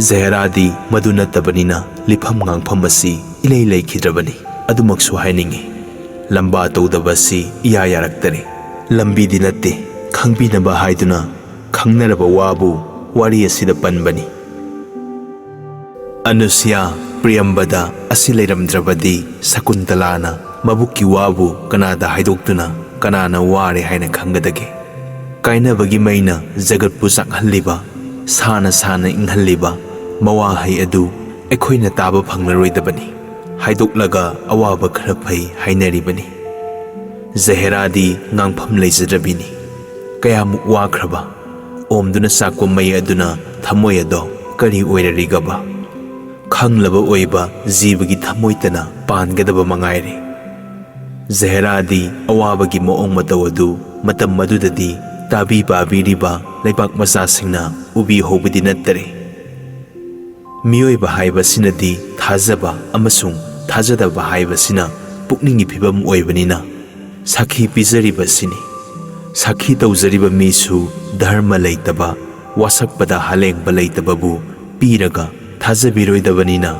ज़हरादी मदु नत्तबनिना लिफम ngang असि इलै लैखिद्रबनी अदुमक्सु हाइनिंगी लंबा तौदबसी इया यारक्तरे लंबीदी नत्ते खंगबिनबा हाइदुना खंगनरबा वाबु वारी असिदा पनबनी अनुसया प्रियंबदा असि लैरमद्रबदी शकुंतलाना मबुक्की वाबु कनादा हाइदोक्तुना कनाना वारे हाइना खंगदगे काइनबगी मैना जगतपु चाकहल्लिबा साना साना इंगहल्लिबा मवाहै अदु अखोइना ताबा फंगलरोइदबनी हाइदोक्लगा अवाबा खरा फै हाइनरिबनी ज़हरादी ngang लैजद्रबिनी कयामुक वाख्रबा ओमदुना साकपा मै अदुना थमोय अदो करी ओइररिगबा खंगलबा ओइबा जीवगी थमोइतना पानगदबा मंगाइरे ज़हरादी अवाबगी मोओंग मतौ अदु मतम मदुददी ताबी पाबीरिबा लैबाक मचासिंगना उबी होबदी नत्तरे मियोइबा हाइबसिनदी थाजबा अमसुंग थाजदबा हाइबसिना पुकनिंगी फिबम ओइबनिना साखी पिजरिबसिनी साखी तौजरिबा मीसु धर्म लैतबा वासकपदा हालेंगबा लैतबबु पीरगा थाजबिरोइदबनिना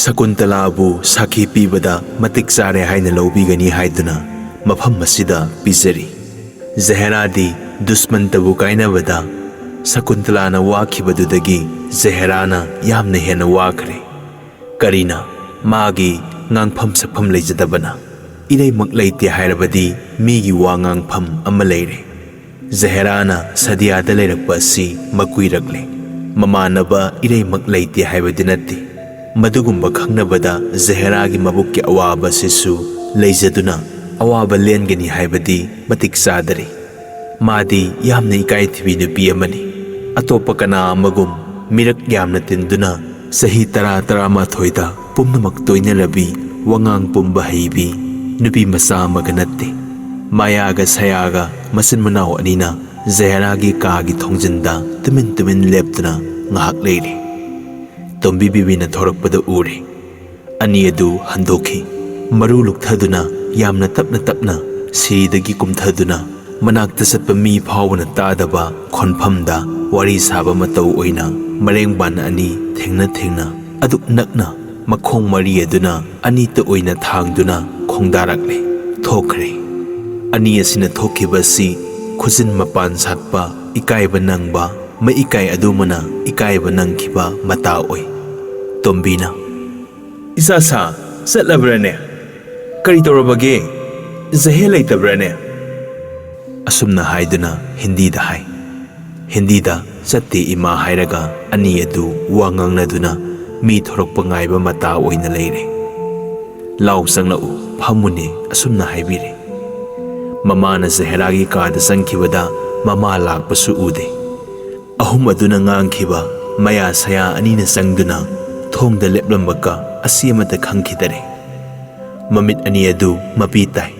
शकुंतलाबु साखी पीबदा मतिक चारे हाइना लौबीगनी हाइदुना मफम मसिदा पिजरी ज़हरादी दुश्मनतबु काइनबदा शकुंतलाना वाखिबदुदगी ज़हराना यामना हेना वाखरे करीना मागी ngang sakpham leijadabana iraimak leite hairabadi migi wa ngangpham ama leire Zaherana sadiyada leirakpa asi makuirakle mamanaba iraimak leite haibadi natti madugumba khangnabada Zaheragi mabukki awaba sisu leijaduna awaba lengani haibadi matik sadare Madi yamna ikai thibi nupi amani atopa kana amagum mirak yamna tinduna sahi tara mathoida pumnamak toinarabi wangang pumba haibi nupi masa maganatte mayaga sayaga masin manaw anina Zaheragi kaagi thongjinda tumin leptuna ngahak leire Tombi bibina thorakpada ure ani adu handokhi maru lukthaduna yamna tapna sidagi kumthaduna manakta satpa mi phawna tadaba khonphamda wari saba matau oina marengban ani thengna aduk nakna makhong mari aduna ani ta oina thangduna khongdarakle thokre ani asina thokhibasi khujin mapan satpa ikaiba nangba ma ikai adumana ikaiba nangkhiba mata oi Tombina Isa sa satlabrane kari torabage zahe leitabrane Asumna haiduna Hindi da hai Hindi da satti ima hairaga ani adu wangangnaduna mi thorokpa ngaiba mata oina leire law sangna u phamune asumna haibire mamana Zaheragi kada sangkhibada mama lakpasu ude ahum aduna ngangkhiba maya saya anina sangduna thongda leplambaka asiamata khangkhidare mamit ani adu mapitai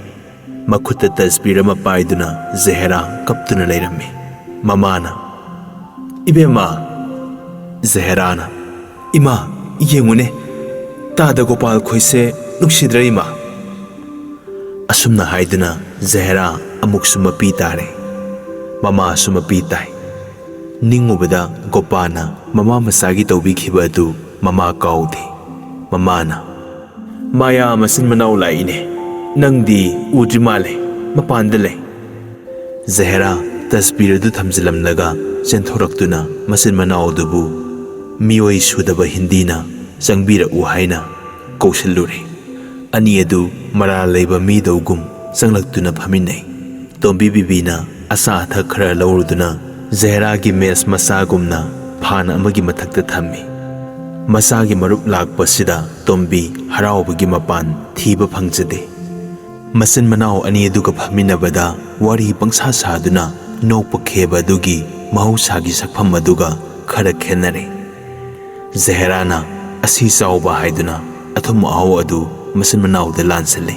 Makuta tasbira mapaiduna Zahera kaptuna leirame mamana ibema Zaherana ima yengune tada Gopal khoise nuksidra ima asumna haiduna Zahera amuk sumapi tare mama sumapi tai ningubada Gopana mama masagi tawbi khibadu mama kaudi mamana maya masin manaw laine Nangdi udrimale mapandale Zahera tasbiradu thamjilamlaga chenthoraktuna masin manawdubu mioi sudaba hindina sangbira u haina kaushallure ani adu mara leiba mi dogum sanglaktuna phaminai tombi bibina asa tha khara lawruduna Zahera gi mes masagumna phana amagi mathakta thammi masagi marup lakpasida tombi harawbagi mapan thiba phangjade Masin manaw ani aduga phaminabada wari pangsa saduna nokpa kheba dugi mahausagi sakpham aduga khara khenare Zaherana asi sauba haiduna athum aw adu masin manaw da lansale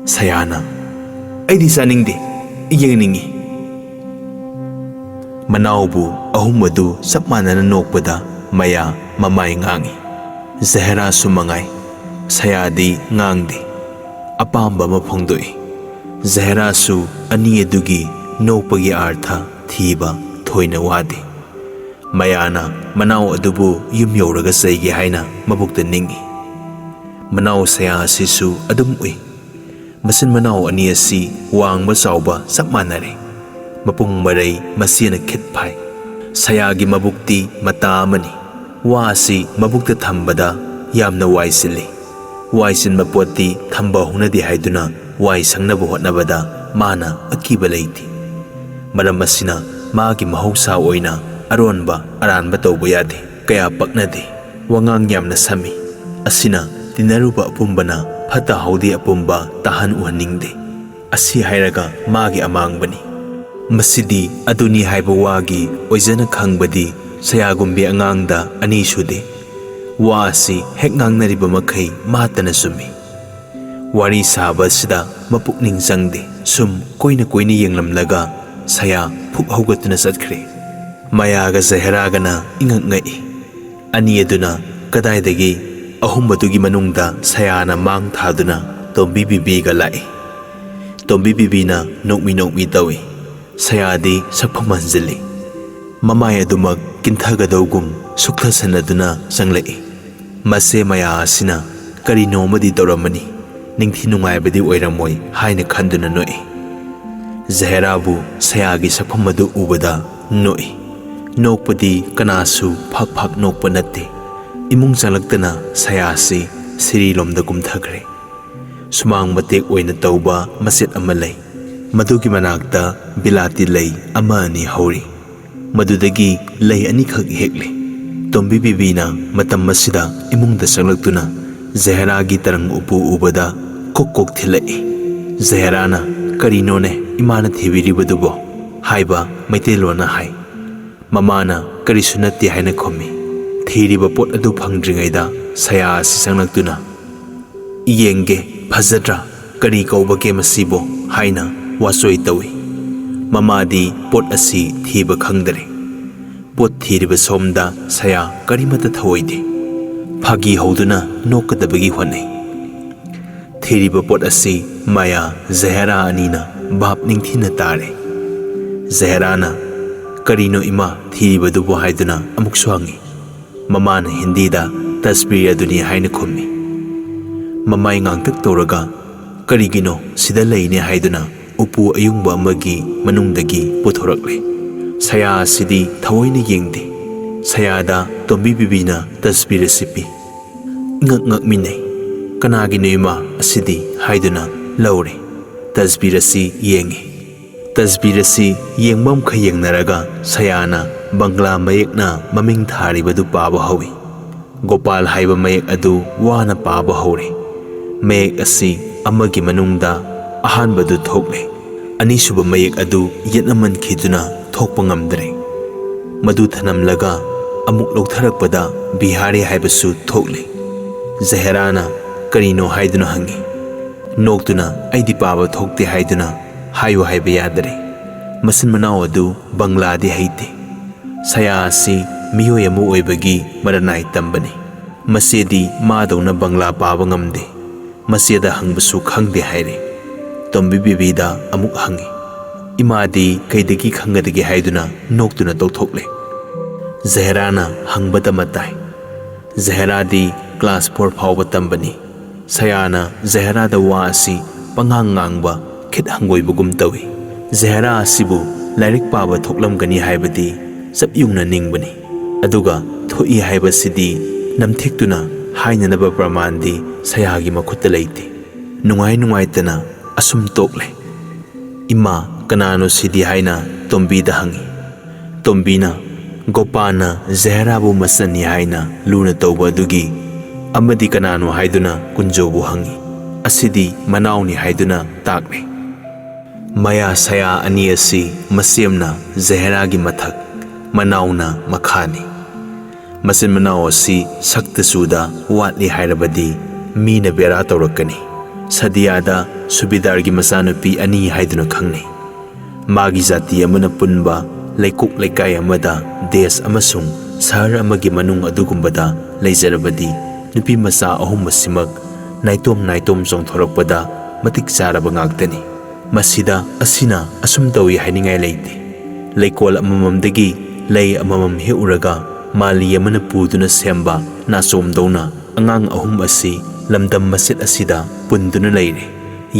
Sayana aidi saningde yengningi manawbu ahum adu sapmanana nokpada maya mamai ngangi Zahera sumangai sayadi ngangdi Apamba mapongdoi Zahera su ani adugi nopagi artha thiba thoina wadi mayana manaw adubu yum yoraga saigi haina mabukta ningi manaw saya sisu adum ui masin manaw ani asi wangba sauba sapmanare mapung marai masina khitphai sayagi mabukti mata amani wa asi mabukta thambada yamna waisili Waisin mapoti thamba hunadi haiduna wai sangnabu hotnabada mana akiba leiti maram asina magi mahausa oina aronba aranba tawba yade kaya paknade wangang yamna sami asina tinaruba apumbana phata haudi apumba tahan uhaningde asi hairaga magi amangbani masidi aduni haiba wagi oizana khangbadi sayagumbi angangda ani sude Wasi hek ngangnariba makai matana sumi wari saba sida mapukning sangde sum koina yenglamlaga saya phuk haugatuna satkre mayaga Zaheragana ingangai ani aduna kadaidagi ahumbatugi manungda sayana mang thaduna tombi bibiga lai tombi bibina nokmi tawi sayadi sakphamanjili mamaya dumak kinthagadougum sukthasanaduna sanglai mase maya asina kari nomadi toramani ningthi nungaibadi oiramoi haina khanduna noi Zaherabu sayagi sakphamadu ubada noi nokpadi kanasu phak nokpa natte imung chalaktana sayasi ꯁꯤꯔꯤꯂꯣꯝꯗ ꯀꯨꯝꯊꯈ꯭ꯔꯦ꯫ ꯁꯨꯃꯥꯡ ꯃꯇꯦꯛ ꯑꯣꯏꯅ ꯇꯧꯕ ꯃꯆꯦꯠ ꯑꯃ ꯂꯩ꯫ ꯃꯗꯨꯒꯤ ꯃꯅꯥꯛꯇ ꯕꯤꯂꯥꯇꯤ ꯂꯩ ꯑꯃ ꯑꯅꯤ ꯍꯧꯔꯤ꯫ ꯃꯗꯨꯗꯒꯤ ꯂꯩ ꯑꯅꯤꯈꯛ ꯍꯦꯛꯂꯤ꯫ ꯇꯣꯝꯕꯤ ꯕꯤꯕꯤꯅ ꯃꯇꯝ ꯑꯁꯤꯗ ꯏꯃꯨꯡꯗ ꯆꯪꯂꯛꯇꯨꯅ ꯖꯍꯦꯔꯥꯒꯤ ꯇꯔꯪ ꯎꯄꯨ ꯎꯕꯗ ꯀꯣꯛ ꯀꯣꯛ ꯊꯤꯜꯂꯛꯏ꯫ ꯖꯍꯦꯔꯥꯅ "ꯀꯔꯤꯅꯣꯅꯦ ꯏꯃꯥꯅ ꯊꯤꯕꯤꯔꯤꯕꯗꯨꯕꯣ?" ꯍꯥꯏꯕ ꯃꯩꯇꯩꯂꯣꯟꯅ ꯍꯥꯏ꯫ ꯃꯃꯥꯅ "ꯀꯔꯤꯁꯨ ꯅꯠꯇꯦ" ꯍꯥꯏꯅ ꯈꯨꯝꯃꯤ꯫ ꯊꯤꯔꯤꯕ ꯄꯣꯠ ꯑꯗꯨ ꯐꯪꯗ꯭ꯔꯤꯉꯩꯗ ꯁꯌꯥ ꯑꯁꯤ ꯆꯪꯂꯛꯇꯨꯅ "ꯌꯦꯡꯒꯦ, ꯐꯖꯗ꯭ꯔꯥ? ꯀꯔꯤ ꯀꯧꯕꯒꯦ ꯃꯁꯤꯕꯣ?" ꯍꯥꯏꯅ ꯋꯥꯆꯣꯏ ꯇꯧꯏ꯫ ꯃꯃꯥꯗꯤ ꯄꯣꯠ ꯑꯁꯤ ꯊꯤꯕ ꯈꯪꯗꯔꯦ꯫ ꯄꯣꯠ ꯊꯤꯔꯤꯕ ꯁꯣꯝꯗ ꯁꯌꯥ ꯀꯔꯤꯃꯠꯇ ꯊꯧꯑꯣꯏꯗꯦ꯫ ꯐꯥꯒꯤ ꯍꯧꯗꯨꯅ ꯅꯣꯛꯀꯗꯕꯒꯤ ꯍꯣꯠꯅꯩ꯫ ꯊꯤꯔꯤꯕ ꯄꯣꯠ ꯑꯁꯤ ꯃꯥꯌꯥ ꯖꯍꯦꯔꯥ ꯑꯅꯤꯅ ꯚꯥꯞ ꯅꯤꯡꯊꯤꯅ ꯇꯥꯔꯦ꯫ ꯖꯍꯦꯔꯥꯅ "ꯀꯔꯤꯅꯣ ꯏꯃꯥ ꯊꯤꯔꯤꯕꯗꯨꯕꯣ?" ꯍꯥꯏꯗꯨꯅ ꯑꯃꯨꯛꯁꯨ ꯍꯪꯉꯤ꯫ ꯃꯃꯥꯅ ꯍꯤꯟꯗꯤꯗ "ꯇꯁꯕꯤꯔ ꯑꯗꯨꯅꯤ" ꯍꯥꯏꯅ ꯈꯨꯝꯃꯤ꯫ ꯃꯃꯥꯏ ꯉꯥꯡꯇꯛ ꯇꯧꯔꯒ "ꯀꯔꯤꯒꯤꯅꯣ ꯁꯤꯗ ꯂꯩꯅꯦ" ꯍꯥꯏꯗꯨꯅ ꯎꯄꯨ ꯑꯌꯨꯡꯕ ꯑꯃꯒꯤ ꯃꯅꯨꯡꯗꯒꯤ ꯄꯨꯊꯣꯔꯛꯂꯦ꯫ ꯁꯌꯥ ꯑꯁꯤꯗꯤ ꯊꯑꯣꯏꯅ ꯌꯦꯡꯗꯦ꯫ ꯁꯌꯥꯗ ꯇꯣꯝꯕꯤ ꯕꯤꯕꯤꯅ ꯇꯁꯕꯤꯔ ꯑꯁꯤ ꯄꯤ꯫ ꯏꯉꯛ ꯉꯛꯃꯤꯟꯅꯩ꯫ "ꯀꯅꯥꯒꯤꯅꯣ ꯏꯃꯥ ꯑꯁꯤꯗꯤ?" ꯍꯥꯏꯗꯨꯅ ꯂꯧꯔꯦ꯫ ꯇꯁꯕꯤꯔ ꯑꯁꯤ ꯌꯦꯡꯉꯤ꯫ ꯇꯁꯕꯤꯔ ꯑꯁꯤ ꯌꯦꯡꯕꯝꯈꯩ ꯌꯦꯡꯅꯔꯒ ꯁꯌꯥꯅ ꯕꯪꯒ꯭ꯂꯥ ꯃꯌꯦꯛꯅ ꯃꯃꯤꯡ ꯊꯥꯔꯤꯕꯗꯨ ꯄꯥꯕ ꯍꯧꯏ꯫ ꯒꯣꯄꯥꯜ ꯍꯥꯏꯕ ꯃꯌꯦꯛ ꯑꯗꯨ ꯋꯥꯅ ꯄꯥꯕ ꯍꯧꯔꯦ꯫ ꯃꯌꯦꯛ ꯑꯁꯤ ꯑꯃꯒꯤ ꯃꯅꯨꯡꯗ ꯑꯍꯥꯟꯕꯗꯨ ꯊꯣꯛꯂꯦ꯫ ꯑꯅꯤꯁꯨꯕ ꯃꯌꯦꯛ ꯑꯗꯨ ꯌꯦꯠꯅꯃꯟꯈꯤꯗꯨꯅ ꯊꯣꯛꯄ ꯉꯝꯗ꯭ꯔꯦ꯫ ꯃꯗꯨ ꯊꯅꯝꯂꯒ ꯑꯃꯨꯛ ꯂꯧꯊꯔꯛꯄꯗ ꯕꯤꯍꯥꯔꯤ ꯍꯥꯏꯕꯁꯨ ꯊꯣꯛꯂꯦ꯫ ꯖꯍꯦꯔꯥꯅ "ꯀꯔꯤꯅꯣ?" ꯍꯥꯏꯗꯨꯅ ꯍꯪꯉꯤ꯫ ꯅꯣꯛꯇꯨꯅ "ꯑꯩꯗꯤ ꯄꯥꯕ ꯊꯣꯛꯇꯦ" ꯍꯥꯏꯗꯨꯅ ꯍꯥꯏꯌꯨ ꯍꯥꯏꯕ ꯌꯥꯗꯔꯦ꯫ ꯃꯆꯤꯟ ꯃꯅꯥꯎ ꯑꯗꯨ ꯕꯪꯒ꯭ꯂꯥꯗꯤ ꯍꯩꯇꯦ꯫ ꯁꯌꯥ ꯑꯁꯤ ꯃꯤꯑꯣꯏ ꯑꯃ ꯑꯣꯏꯕꯒꯤ ꯃꯔꯅꯥꯏ ꯇꯝꯕꯅꯤ꯫ ꯃꯆꯦꯗꯤ ꯃꯥꯗꯧꯅ ꯕꯪꯒ꯭ꯂꯥ ꯄꯥꯕ ꯉꯝꯗꯦ꯫ ꯃꯆꯦꯗ ꯍꯪꯕꯁꯨ ꯈꯪꯗꯦ ꯍꯥꯏꯔꯦ꯫ ꯇꯣꯝꯕꯤ ꯕꯤꯕꯤꯗ ꯑꯃꯨꯛ ꯍꯪꯉꯤ꯫ ꯏꯃꯥꯗꯤ ꯀꯩꯗꯒꯤ ꯈꯪꯒꯗꯒꯦ ꯍꯥꯏꯗꯨꯅ ꯅꯣꯛꯇꯨꯅ ꯇꯧꯊꯣꯛꯂꯦ꯫ ꯖꯍꯦꯔꯥꯅ ꯍꯪꯕꯇ ꯃꯇꯥꯏ꯫ ꯖꯍꯦꯔꯥꯗꯤ ꯀ꯭ꯂꯥꯁ 4 ꯐꯥꯎꯕ ꯇꯝꯕꯅꯤ꯫ ꯁꯌꯥꯅ ꯖꯍꯦꯔꯥꯗ ꯋꯥ ꯑꯁꯤ ꯄꯉꯥꯡ ꯉꯥꯡꯕ ꯈꯤꯠ ꯍꯪꯒꯣꯏꯕꯒꯨꯝ ꯇꯧꯏ꯫ ꯖꯍꯦꯔꯥ ꯑꯁꯤꯕꯨ ꯂꯥꯏꯔꯤꯛ ꯄꯥꯕ ꯊꯣꯛꯂꯝꯒꯅꯤ ꯍꯥꯏꯕꯗꯤ ꯆꯞ ꯌꯨꯡꯅ ꯅꯤꯡꯕꯅꯤ꯫ ꯑꯗꯨꯒ ꯊꯣꯛꯏ ꯍꯥꯏꯕꯁꯤꯗꯤ ꯅꯝꯊꯦꯛꯇꯨꯅ ꯍꯥꯏꯅꯅꯕ ꯄ꯭ꯔꯃꯥꯟꯗꯤ ꯁꯌꯥꯒꯤ ꯃꯈꯨꯠꯇ ꯂꯩꯇꯦ꯫ ꯅꯨꯡꯉꯥꯏ ꯅꯨꯡꯉꯥꯏꯇꯅ ꯑꯁꯨꯝ ꯇꯣꯛꯂꯦ꯫ "ꯏꯃꯥ ꯀꯅꯥꯅꯣ ꯁꯤꯗꯤ?" ꯍꯥꯏꯅ ꯇꯣꯝꯕꯤꯗ ꯍꯪꯉꯤ꯫ ꯇꯣꯝꯕꯤꯅ "ꯒꯣꯄꯥꯜꯅ ꯖꯍꯦꯔꯥꯕꯨ ꯃꯆꯟꯅꯤ ꯍꯥꯏꯅ ꯂꯨꯅ ꯇꯧꯕ ꯑꯗꯨꯒꯤ" ꯑꯃꯗꯤ "ꯀꯅꯥꯅꯣ?" ꯍꯥꯏꯗꯨꯅ ꯀꯨꯟꯖꯣꯕꯨ ꯍꯪꯉꯤ꯫ "ꯑꯁꯤꯗꯤ ꯃꯅꯥꯎꯅꯤ" ꯍꯥꯏꯗꯨꯅ ꯇꯥꯛꯂꯦ꯫ ꯃꯌꯥ ꯁꯌꯥ ꯑꯅꯤ ꯑꯁꯤ ꯃꯆꯦꯝꯅ ꯖꯍꯦꯔꯥꯒꯤ ꯃꯊꯛ, ꯃꯅꯥꯎꯅ ꯃꯈꯥꯅꯤ꯫ ꯃꯆꯤꯟ ꯃꯅꯥꯎ ꯑꯁꯤ ꯁꯛꯇ ꯆꯨꯗ ꯋꯥꯠꯂꯤ ꯍꯥꯏꯔꯕꯗꯤ ꯃꯤꯅ ꯕꯦꯔꯥ ꯇꯧꯔꯛꯀꯅꯤ꯫ ꯁꯗꯤꯌꯥꯗ ꯁꯨꯕꯤꯗꯥꯔꯒꯤ ꯃꯆꯥꯅꯨꯄꯤ ꯑꯅꯤ ꯍꯥꯏꯗꯨꯅ ꯈꯪꯅꯩ꯫ ꯃꯥꯒꯤ ꯖꯥꯇꯤ ꯑꯃꯅ ꯄꯨꯟꯕ ꯂꯩꯀꯣꯛ ꯂꯩꯀꯥꯏ ꯑꯃꯗ, ꯗꯦꯁ ꯑꯃꯁꯨꯡ ꯁꯍꯔ ꯑꯃꯒꯤ ꯃꯅꯨꯡ ꯑꯗꯨꯒꯨꯝꯕꯗ ꯂꯩꯖꯔꯕꯗꯤ ꯅꯨꯄꯤ ꯃꯆꯥ ꯑꯍꯨꯝ ꯑꯁꯤꯃꯛ ꯅꯥꯏꯇꯣꯝ ꯅꯥꯏꯇꯣꯝ ꯆꯣꯡꯊꯣꯔꯛꯄꯗ ꯃꯇꯤꯛ ꯆꯥꯔꯕ ꯉꯥꯛꯇꯅꯤ꯫ ꯃꯁꯤꯗ ꯑꯁꯤꯅ ꯑꯁꯨꯝ ꯇꯧꯏ ꯍꯥꯏꯅꯤꯡꯉꯥꯏ ꯂꯩꯇꯦ꯫ ꯂꯩꯀꯣꯜ ꯑꯃꯃꯝꯗꯒꯤ ꯂꯩ ꯑꯃꯃꯝ ꯍꯦꯛꯎꯔꯒ ꯃꯥꯂꯤ ꯑꯃꯅ ꯄꯨꯗꯨꯅ ꯁꯦꯝꯕ ꯅꯥꯆꯣꯝꯗꯧꯅ ꯑꯉꯥꯡ ꯑꯍꯨꯝ ꯑꯁꯤ ꯂꯝꯗꯝ ꯃꯆꯦꯠ ꯑꯁꯤꯗ ꯄꯨꯟꯗꯨꯅ ꯂꯩꯔꯦ꯫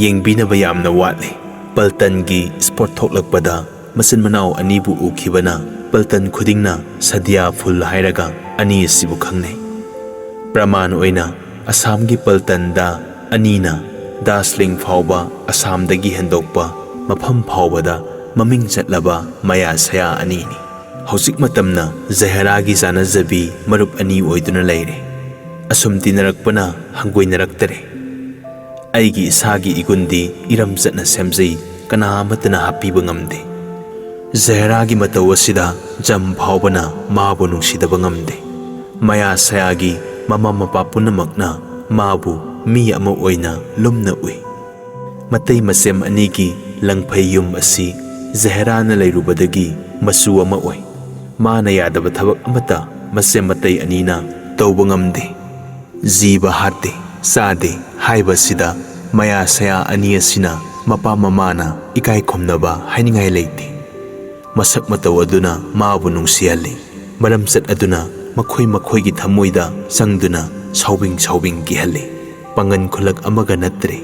ꯌꯦꯡꯕꯤꯅꯕ ꯌꯥꯝꯅ ꯋꯥꯠꯂꯦ꯫ ꯄꯜꯇꯟꯒꯤ ꯁ꯭ꯄꯣꯔꯠ ꯊꯣꯛꯂꯛꯄꯗ ꯃꯆꯤꯟ ꯃꯅꯥꯎ ꯑꯅꯤꯕꯨ ꯎꯈꯤꯕꯅ ꯄꯜꯇꯟ ꯈꯨꯗꯤꯡꯅ ꯁꯗꯤꯌꯥ ꯐꯨꯜ ꯍꯥꯏꯔꯒ ꯑꯅꯤ ꯑꯁꯤꯕꯨ ꯈꯪꯅꯩ꯫ ꯄ꯭ꯔꯃꯥꯟ ꯑꯣꯏꯅ ꯑꯁꯥꯝꯒꯤ ꯄꯜꯇꯟꯗ ꯑꯅꯤꯅ ꯗꯥꯔꯖꯂꯤꯡ ꯐꯥꯎꯕ ꯑꯁꯥꯝꯗꯒꯤ ꯍꯦꯟꯗꯣꯛꯄ ꯃꯐꯝ ꯐꯥꯎꯕꯗ ꯃꯃꯤꯡ ꯆꯠꯂꯕ ꯃꯌꯥ ꯁꯌꯥ ꯑꯅꯤꯅꯤ꯫ ꯍꯧꯖꯤꯛ ꯃꯇꯝꯅ ꯖꯍꯦꯔꯥꯒꯤ ꯆꯥꯅꯖꯕꯤ ꯃꯔꯨꯞ ꯑꯅꯤ ꯑꯣꯏꯗꯨꯅ ꯂꯩꯔꯦ꯫ ꯑꯁꯨꯝ ꯇꯤꯟꯅꯔꯛꯄꯅ ꯍꯪꯒꯣꯏꯅꯔꯛꯇꯔꯦ꯫ ꯑꯩꯒꯤ ꯏꯁꯥꯒꯤ ꯏꯒꯨꯟꯗꯤ ꯏꯔꯝ ꯆꯠꯅ ꯁꯦꯝꯖꯩ, ꯀꯅꯥ ꯑꯃꯠꯇꯅ ꯍꯥꯞꯄꯤꯕ ꯉꯝꯗꯦ꯫ ꯖꯍꯦꯔꯥꯒꯤ ꯃꯇꯧ ꯑꯁꯤꯗ ꯖꯝ ꯐꯥꯎꯕꯅ ꯃꯥꯕꯨ ꯅꯨꯡꯁꯤꯗꯕ ꯉꯝꯗꯦ꯫ ꯃꯌꯥ ꯁꯌꯥꯒꯤ ꯃꯃꯥ ꯃꯄꯥ ꯄꯨꯝꯅꯃꯛꯅ ꯃꯥꯕꯨ ꯃꯤ ꯑꯃ ꯑꯣꯏꯅ ꯂꯨꯝꯅ ꯎꯏ꯫ ꯃꯇꯩ ꯃꯆꯦꯝ ꯑꯅꯤꯒꯤ ꯂꯪꯐꯩ ꯌꯨꯝ ꯑꯁꯤ ꯖꯍꯦꯔꯥꯅ ꯂꯩꯔꯨꯕꯗꯒꯤ ꯃꯆꯨ ꯑꯃ ꯑꯣꯏ꯫ ꯃꯥꯅ ꯌꯥꯗꯕ ꯊꯕꯛ ꯑꯃꯠꯇ ꯃꯆꯦꯝ ꯃꯇꯩ ꯑꯅꯤꯅ ꯇꯧꯕ ꯉꯝꯗꯦ꯫ ꯖꯤꯕ ꯍꯥꯠꯇꯦ, ꯆꯥꯗꯦ ꯍꯥꯏꯕ ꯑꯁꯤꯗ ꯃꯌꯥ ꯁꯌꯥ ꯑꯅꯤ ꯑꯁꯤꯅ ꯃꯄꯥ ꯃꯃꯥꯅ ꯏꯀꯥꯏ ꯈꯨꯝꯅꯕ ꯍꯥꯏꯅꯤꯡꯉꯥꯏ ꯂꯩꯇꯦ꯫ ꯃꯁꯛ ꯃꯇꯧ ꯑꯗꯨꯅ ꯃꯥꯕꯨ ꯅꯨꯡꯁꯤꯍꯜꯂꯤ꯫ ꯃꯔꯝꯆꯠ ꯑꯗꯨꯅ ꯃꯈꯣꯏ ꯃꯈꯣꯏꯒꯤ ꯊꯃꯣꯏꯗ ꯆꯪꯗꯨꯅ ꯁꯥꯎꯕꯤꯡ ꯁꯥꯎꯕꯤꯡ ꯀꯤꯍꯜꯂꯤ꯫ ꯄꯥꯡꯒꯟ ꯈꯨꯜꯂꯛ ꯑꯃꯒ ꯅꯠꯇ꯭ꯔꯦ꯫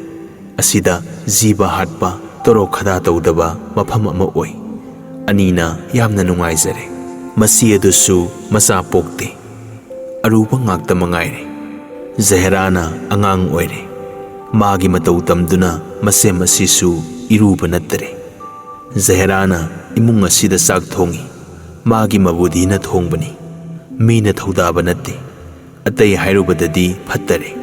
ꯑꯁꯤꯗ ꯖꯤꯕ ꯍꯥꯠꯄ, ꯇꯣꯔꯣꯛ ꯈꯗꯥ ꯇꯧꯗꯕ ꯃꯐꯝ ꯑꯃ ꯑꯣꯏ꯫ ꯑꯅꯤꯅ ꯌꯥꯝꯅ ꯅꯨꯡꯉꯥꯏꯖꯔꯦ꯫ ꯃꯆꯤ ꯑꯗꯨꯁꯨ ꯃꯆꯥ ꯄꯣꯛꯇꯦ꯫ ꯑꯔꯨꯕ ꯉꯥꯛꯇ ꯃꯉꯥꯏꯔꯦ꯫ ꯖꯍꯦꯔꯥꯅ ꯑꯉꯥꯡ ꯑꯣꯏꯔꯦ꯫ ꯃꯥꯒꯤ ꯃꯇꯧ ꯇꯝꯗꯨꯅ ꯃꯁꯦꯝ ꯑꯁꯤꯁꯨ ꯏꯔꯨꯕ ꯅꯠꯇꯔꯦ꯫ ꯖꯍꯦꯔꯥꯅ ꯏꯃꯨꯡ ꯑꯁꯤꯗ ꯆꯥꯛ ꯊꯣꯡꯏ꯫ ꯃꯥꯒꯤ ꯃꯕꯨꯙꯤꯅ ꯊꯣꯡꯕꯅꯤ, ꯃꯤꯅ ꯊꯧꯗꯥꯕ ꯅꯠꯇꯦ꯫ ꯑꯇꯩ ꯍꯥꯏꯔꯨꯕꯗꯗꯤ ꯐꯠꯇꯔꯦ꯫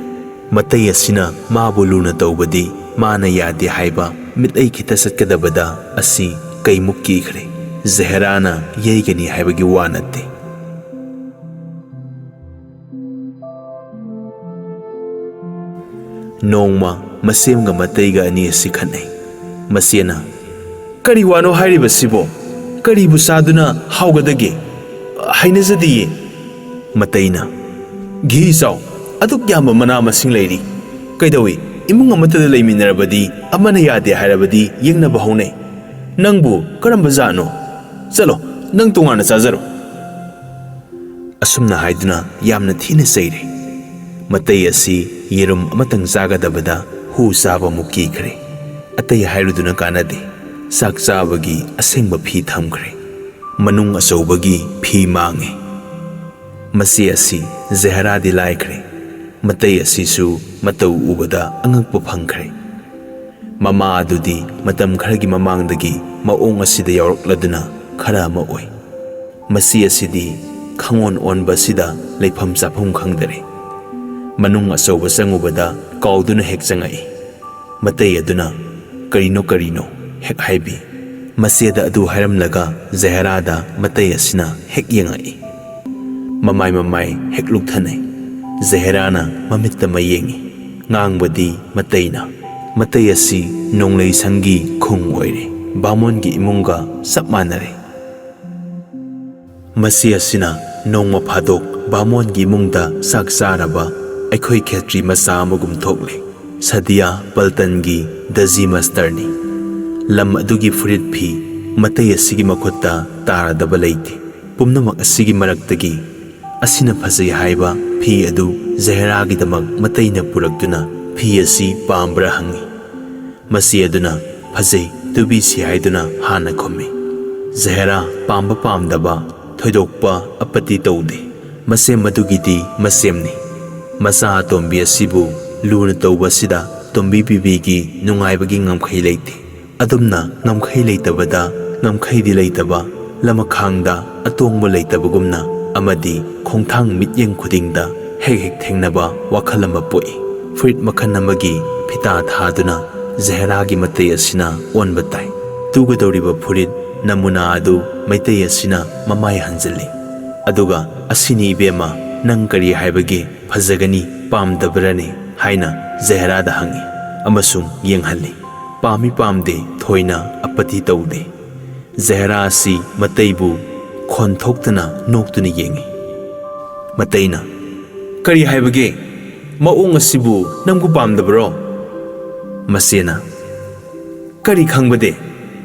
ꯃꯇꯩ ꯑꯁꯤꯅ ꯃꯥꯕꯨ ꯂꯨꯅ ꯇꯧꯕꯗꯤ ꯃꯥꯅ ꯌꯥꯗꯦ ꯍꯥꯏꯕ ꯃꯤꯠꯂꯩ ꯈꯤꯇ ꯆꯠꯀꯗꯕꯗ ꯑꯁꯤ ꯀꯩꯃꯨꯛ ꯀꯤꯈ꯭ꯔꯦ꯫ ꯖꯍꯦꯔꯥꯅ ꯌꯩꯒꯅꯤ ꯍꯥꯏꯕꯒꯤ ꯋꯥ ꯅꯠꯇꯦ꯫ ꯅꯣꯡꯃ ꯃꯁꯦꯝꯒ ꯃꯇꯩꯒ ꯑꯅꯤ ꯑꯁꯤ ꯈꯠꯅꯩ꯫ ꯃꯆꯦꯅ, "ꯀꯔꯤ ꯋꯥꯅꯣ ꯍꯥꯏꯔꯤꯕꯁꯤꯕꯣ? ꯀꯔꯤꯕꯨ ꯆꯥꯗꯨꯅ ꯍꯥꯎꯒꯗꯒꯦ? ꯍꯩꯅꯖꯗꯤꯌꯦ"꯫ ꯃꯇꯩꯅ, "ꯘꯤ ꯆꯥꯎ, ꯑꯗꯨꯛ ꯌꯥꯝꯕ ꯃꯅꯥ ꯃꯁꯤꯡ ꯂꯩꯔꯤ꯫ ꯀꯩꯗꯧꯏ? ꯏꯃꯨꯡ ꯑꯃꯠꯇꯗ ꯂꯩꯃꯤꯟꯅꯔꯕꯗꯤ ꯑꯃꯅ ꯌꯥꯗꯦ ꯍꯥꯏꯔꯕꯗꯤ ꯌꯦꯡꯅꯕ ꯍꯧꯅꯩ꯫ ꯅꯪꯕꯨ ꯀꯔꯝꯕ ꯖꯥꯠꯅꯣ? ꯆꯠꯂꯣ, ꯅꯪ ꯇꯣꯉꯥꯟꯅ ꯆꯥꯖꯔꯣ"꯫ ꯑꯁꯨꯝꯅ ꯍꯥꯏꯗꯨꯅ ꯌꯥꯝꯅ ꯊꯤꯅ ꯆꯩꯔꯦ꯫ ꯃꯇꯩ ꯑꯁꯤ ꯌꯦꯔꯨꯝ ꯑꯃꯇꯪ ꯆꯥꯒꯗꯕꯗ ꯍꯨ ꯆꯥꯕꯃꯨꯛ ꯀꯤꯈ꯭ꯔꯦ꯫ ꯑꯇꯩ ꯍꯥꯏꯔꯨꯗꯨꯅ ꯀꯥꯟꯅꯗꯦ꯫ ꯆꯥꯛ ꯆꯥꯕꯒꯤ ꯑꯁꯦꯡꯕ ꯐꯤ ꯊꯝꯈ꯭ꯔꯦ꯫ ꯃꯅꯨꯡ ꯑꯆꯧꯕꯒꯤ ꯐꯤ ꯃꯥꯡꯉꯦ꯫ ꯃꯆꯦ ꯑꯁꯤ ꯖꯍꯦꯔꯥꯗꯤ ꯂꯥꯏꯈ꯭ꯔꯦ꯫ ꯃꯇꯩ ꯑꯁꯤꯁꯨ ꯃꯇꯧ ꯎꯕꯗ ꯑꯉꯛꯄ ꯐꯪꯈ꯭ꯔꯦ꯫ ꯃꯃꯥ ꯑꯗꯨꯗꯤ ꯃꯇꯝ ꯈꯔꯒꯤ ꯃꯃꯥꯡꯗꯒꯤ ꯃꯑꯣꯡ ꯑꯁꯤꯗ ꯌꯥꯎꯔꯛꯂꯗꯨꯅ ꯈꯔ ꯑꯃ ꯑꯣꯏ꯫ ꯃꯆꯦ ꯑꯁꯤꯗꯤ ꯈꯪꯑꯣꯟ ꯑꯣꯟꯕꯁꯤꯗ ꯂꯩꯐꯝ ꯆꯥꯐꯝ ꯈꯪꯗꯔꯦ꯫ ꯃꯅꯨꯡ ꯑꯆꯧꯕ ꯆꯪꯉꯨꯕꯗ ꯀꯥꯎꯗꯨꯅ ꯍꯦꯛ ꯆꯪꯉꯛꯏ꯫ ꯃꯇꯩ ꯑꯗꯨꯅ ꯀꯔꯤꯅꯣ ꯀꯔꯤꯅꯣ ꯍꯦꯛ ꯍꯥꯏꯕꯤ꯫ ꯃꯆꯦꯗ ꯑꯗꯨ ꯍꯥꯏꯔꯝꯂꯒ ꯖꯍꯦꯔꯥꯗ ꯃꯇꯩ ꯑꯁꯤꯅ ꯍꯦꯛ ꯌꯦꯡꯉꯛꯏ꯫ ꯃꯃꯥꯏ ꯍꯦꯛ ꯂꯨꯛꯊꯅꯩ꯫ ꯖꯍꯦꯔꯥꯅ ꯃꯃꯤꯠꯇ ꯃꯌꯦꯡꯏ꯫ ꯉꯥꯡꯕꯗꯤ ꯃꯇꯩꯅ꯫ ꯃꯇꯩ ꯑꯁꯤ ꯅꯣꯡꯂꯩ ꯁꯪꯒꯤ ꯈꯨꯡ ꯑꯣꯏꯔꯦ꯫ ꯕꯥꯃꯣꯟꯒꯤ ꯏꯃꯨꯡꯒ ꯆꯞ ꯃꯥꯟꯅꯔꯦ꯫ ꯃꯆꯦ ꯑꯁꯤꯅ ꯅꯣꯡꯃ ꯐꯥꯗꯣꯛ ꯕꯥꯃꯣꯟꯒꯤ ꯏꯃꯨꯡꯗ ꯆꯥꯛ ꯆꯥꯔꯕ ꯑꯩꯈꯣꯏ ꯈꯦꯇ꯭ꯔꯤ ꯃꯆꯥ ꯑꯃꯒꯨꯝ ꯊꯣꯛꯂꯦ꯫ ꯁꯗꯤꯌꯥ ꯄꯜꯇꯟꯒꯤ ꯗꯖꯤ ꯃꯥꯁꯇꯔꯅꯤ꯫ ꯂꯝ ꯑꯗꯨꯒꯤ ꯐꯨꯔꯤꯠ ꯐꯤ ꯃꯇꯩ ꯑꯁꯤꯒꯤ ꯃꯈꯨꯠꯇ ꯇꯥꯔꯗꯕ ꯂꯩꯇꯦ꯫ ꯄꯨꯝꯅꯃꯛ ꯑꯁꯤꯒꯤ ꯃꯔꯛꯇꯒꯤ ꯑꯁꯤꯅ ꯐꯖꯩ ꯍꯥꯏꯕ ꯐꯤ ꯑꯗꯨ ꯖꯍꯦꯔꯥꯒꯤꯗꯃꯛ ꯃꯇꯩꯅ ꯄꯨꯔꯛꯇꯨꯅ ꯐꯤ ꯑꯁꯤ ꯄꯥꯝꯕ꯭ꯔꯥ ꯍꯪꯉꯤ꯫ ꯃꯆꯦ ꯑꯗꯨꯅ ꯐꯖꯩ ꯇꯨꯕꯤꯁꯤ ꯍꯥꯏꯗꯨꯅ ꯍꯥꯟꯅ ꯈꯨꯝꯃꯤ꯫ ꯖꯍꯦꯔꯥ ꯄꯥꯝꯕ ꯄꯥꯝꯗꯕ ꯊꯣꯏꯗꯣꯛꯄ ꯑꯄꯠꯇꯤ ꯇꯧꯗꯦ꯫ ꯃꯁꯦꯝ ꯑꯗꯨꯒꯤꯗꯤ ꯃꯁꯦꯝꯅꯤ꯫ ꯃꯆꯥ ꯑꯇꯣꯝꯕꯤ ꯑꯁꯤꯕꯨ ꯂꯨꯅ ꯇꯧꯕꯁꯤꯗ ꯇꯣꯝꯕꯤ ꯕꯤꯕꯤꯒꯤ ꯅꯨꯡꯉꯥꯏꯕꯒꯤ ꯉꯝꯈꯩ ꯂꯩꯇꯦ꯫ ꯑꯗꯨꯝꯅ ꯉꯝꯈꯩ ꯂꯩꯇꯕꯗ ꯉꯝꯈꯩꯗꯤ ꯂꯩꯇꯕ, ꯂꯃꯈꯥꯡꯗ ꯑꯇꯣꯡꯕ ꯂꯩꯇꯕꯒꯨꯝꯅ ꯑꯃꯗꯤ ꯈꯣꯡꯊꯥꯡ ꯃꯤꯠꯌꯦꯡ ꯈꯨꯗꯤꯡꯗ ꯍꯦꯛ ꯍꯦꯛ ꯊꯦꯡꯅꯕ ꯋꯥꯈꯜ ꯑꯃ ꯄꯣꯛꯏ꯫ ꯐꯨꯔꯤꯠ ꯃꯈꯜ ꯑꯃꯒꯤ ꯐꯤꯇꯥ ꯊꯥꯗꯨꯅ ꯖꯍꯦꯔꯥꯒꯤ ꯃꯇꯩ ꯑꯁꯤꯅ ꯑꯣꯟꯕ ꯇꯥꯏ꯫ ꯇꯨꯒꯗꯧꯔꯤꯕ ꯐꯨꯔꯤꯠ ꯅꯃꯨꯅꯥ ꯑꯗꯨ ꯃꯩꯇꯩ ꯑꯁꯤꯅ ꯃꯃꯥꯏ ꯍꯟꯖꯤꯜꯂꯤ꯫ ꯑꯗꯨꯒ "ꯑꯁꯤꯅꯤ ꯏꯕꯦꯝꯃ, ꯅꯪ ꯀꯔꯤ ꯍꯥꯏꯕꯒꯦ? ꯐꯖꯒꯅꯤ, ꯄꯥꯝꯗꯕ꯭ꯔꯅꯦ?" ꯍꯥꯏꯅ ꯖꯍꯦꯔꯥꯗ ꯍꯪꯉꯤ ꯑꯃꯁꯨꯡ ꯌꯦꯡꯍꯜꯂꯤ꯫ ꯄꯥꯝꯃꯤ ꯄꯥꯝꯗꯦ ꯊꯣꯏꯅ ꯑꯄꯠꯇꯤ ꯇꯧꯗꯦ꯫ ꯖꯍꯦꯔꯥ ꯑꯁꯤ ꯃꯇꯩꯕꯨ ꯈꯣꯟ ꯊꯣꯛꯇꯅ ꯅꯣꯛꯇꯨꯅ ꯌꯦꯡꯉꯤ꯫ ꯃꯇꯩꯅ, "ꯀꯔꯤ ꯍꯥꯏꯕꯒꯦ? ꯃꯑꯣꯡ ꯑꯁꯤꯕꯨ ꯅꯪꯕꯨ ꯄꯥꯝꯗꯕ꯭ꯔꯣ?" ꯃꯆꯦꯅ, "ꯀꯔꯤ ꯈꯪꯕꯗꯦ?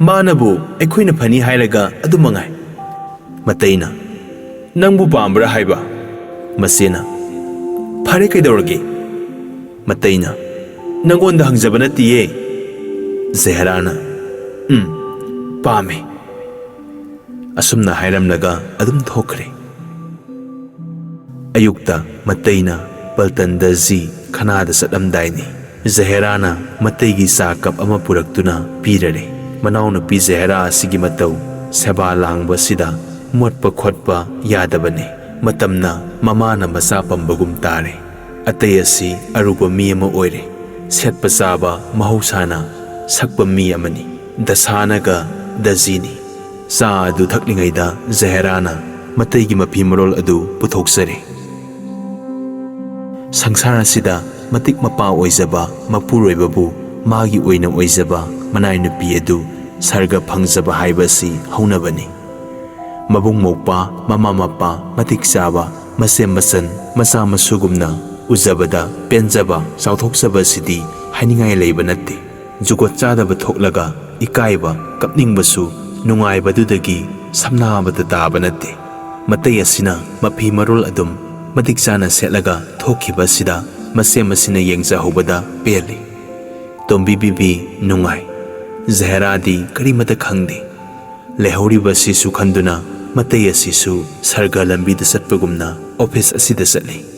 ꯃꯥꯅꯕꯨ ꯑꯩꯈꯣꯏꯅ ꯐꯅꯤ ꯍꯥꯏꯔꯒ ꯑꯗꯨꯃꯉꯥꯏ." ꯃꯇꯩꯅ, "ꯅꯪꯕꯨ ꯄꯥꯝꯕ꯭ꯔꯥ ꯍꯥꯏꯕ?" ꯃꯆꯦꯅ, "ꯐꯔꯦ, ꯀꯩꯗꯧꯔꯒꯦ?" ꯃꯇꯩꯅ, "ꯅꯪꯉꯣꯟꯗ ꯍꯪꯖꯕ ꯅꯠꯇꯤꯌꯦ." ꯖꯍꯦꯔꯥꯅ, "ꯄꯥꯝꯃꯦ." ꯑꯁꯨꯝꯅ ꯍꯥꯏꯔꯝꯂꯒ ꯑꯗꯨꯝ ꯊꯣꯛꯈ꯭ꯔꯦ꯫ ꯑꯌꯨꯛꯇ ꯃꯇꯩꯅ ꯄꯜꯇꯟ ꯗꯖꯤ ꯈꯅꯥꯗ ꯆꯠꯂꯝꯗꯥꯏꯅꯤ꯫ ꯖꯍꯦꯔꯥꯅ ꯃꯇꯩꯒꯤ ꯆꯥ ꯀꯞ ꯑꯃ ꯄꯨꯔꯛꯇꯨꯅ ꯄꯤꯔꯔꯦ꯫ ꯃꯅꯥꯎꯅꯨꯄꯤ ꯖꯍꯦꯔꯥ ꯑꯁꯤꯒꯤ ꯃꯇꯧ ꯁꯦꯕꯥ ꯂꯥꯡꯕꯁꯤꯗ ꯃꯣꯠꯄ ꯈꯣꯠꯄ ꯌꯥꯗꯕꯅꯤ꯫ ꯃꯇꯝꯅ ꯃꯃꯥꯅ ꯃꯆꯥ ꯄꯝꯕꯒꯨꯝ ꯇꯥꯔꯦ꯫ ꯑꯇꯩ ꯑꯁꯤ ꯑꯔꯨꯕ ꯃꯤ ꯑꯃ ꯑꯣꯏꯔꯦ꯫ ꯁꯦꯠꯄ ꯆꯥꯕ ꯃꯍꯧꯁꯥꯅ ꯁꯛꯄ ꯃꯤ ꯑꯃꯅꯤ꯫ ꯗꯁꯥꯅꯒ ꯗꯖꯤꯅꯤ꯫ ꯆꯥ ꯑꯗꯨ ꯊꯛꯂꯤꯉꯩꯗ ꯖꯍꯦꯔꯥꯅ ꯃꯇꯩꯒꯤ ꯃꯐꯤ ꯃꯔꯣꯜ ꯑꯗꯨ ꯄꯨꯊꯣꯛꯆꯔꯦ꯫ ꯁꯪꯁꯥꯔ ꯑꯁꯤꯗ ꯃꯇꯤꯛ ꯃꯄꯥ ꯑꯣꯏꯖꯕ ꯃꯄꯨꯔꯣꯏꯕꯕꯨ ꯃꯥꯒꯤ ꯑꯣꯏꯅ ꯑꯣꯏꯖꯕ ꯃꯅꯥꯏ ꯅꯨꯄꯤ ꯑꯗꯨ ꯁꯔꯒ ꯐꯪꯖꯕ ꯍꯥꯏꯕ ꯑꯁꯤ ꯍꯧꯅꯕꯅꯤ꯫ ꯃꯕꯨꯡ ꯃꯧꯄꯥ, ꯃꯃꯥ ꯃꯄꯥ ꯃꯇꯤꯛ ꯆꯥꯕ ꯃꯆꯦꯝ ꯃꯆꯟ ꯃꯆꯥ ꯃꯁꯨꯒꯨꯝꯅ ꯎꯖꯕꯗ ꯄꯦꯟꯖꯕ, ꯆꯥꯎꯊꯣꯛꯆꯕ ꯑꯁꯤꯗꯤ ꯍꯥꯏꯅꯤꯡꯉꯥꯏ ꯂꯩꯕ ꯅꯠꯇꯦ꯫ ꯖꯨꯒꯣꯠ ꯆꯥꯗꯕ ꯊꯣꯛꯂꯒ ꯏꯀꯥꯏꯕ, ꯀꯞꯅꯤꯡꯕꯁꯨ ꯅꯨꯡꯉꯥꯏꯕꯗꯨꯗꯒꯤ ꯁꯝꯅꯥꯕꯗ ꯇꯥꯕ ꯅꯠꯇꯦ꯫ ꯃꯇꯩ ꯑꯁꯤꯅ ꯃꯐꯤ ꯃꯔꯣꯜ ꯑꯗꯨꯝ ꯃꯇꯤꯛ ꯆꯥꯅ ꯁꯦꯠꯂꯒ ꯊꯣꯛꯈꯤꯕꯁꯤꯗ ꯃꯁꯦꯝ ꯑꯁꯤꯅ ꯌꯦꯡꯖꯍꯧꯕꯗ ꯄꯦꯜꯂꯤ꯫ ꯇꯣꯝꯕꯤ ꯕꯤꯕꯤ ꯅꯨꯡꯉꯥꯏ꯫ ꯖꯍꯦꯔꯥꯗꯤ ꯀꯔꯤꯃꯇ ꯈꯪꯗꯦ꯫ ꯂꯩꯍꯧꯔꯤꯕꯁꯤꯁꯨ ꯈꯟꯗꯨꯅ ꯃꯇꯩ ꯑꯁꯤꯁꯨ ꯁꯔꯒ ꯂꯝꯕꯤꯗ ꯆꯠꯄꯒꯨꯝꯅ ꯑꯣꯐꯤꯁ ꯑꯁꯤꯗ ꯆꯠꯂꯤ꯫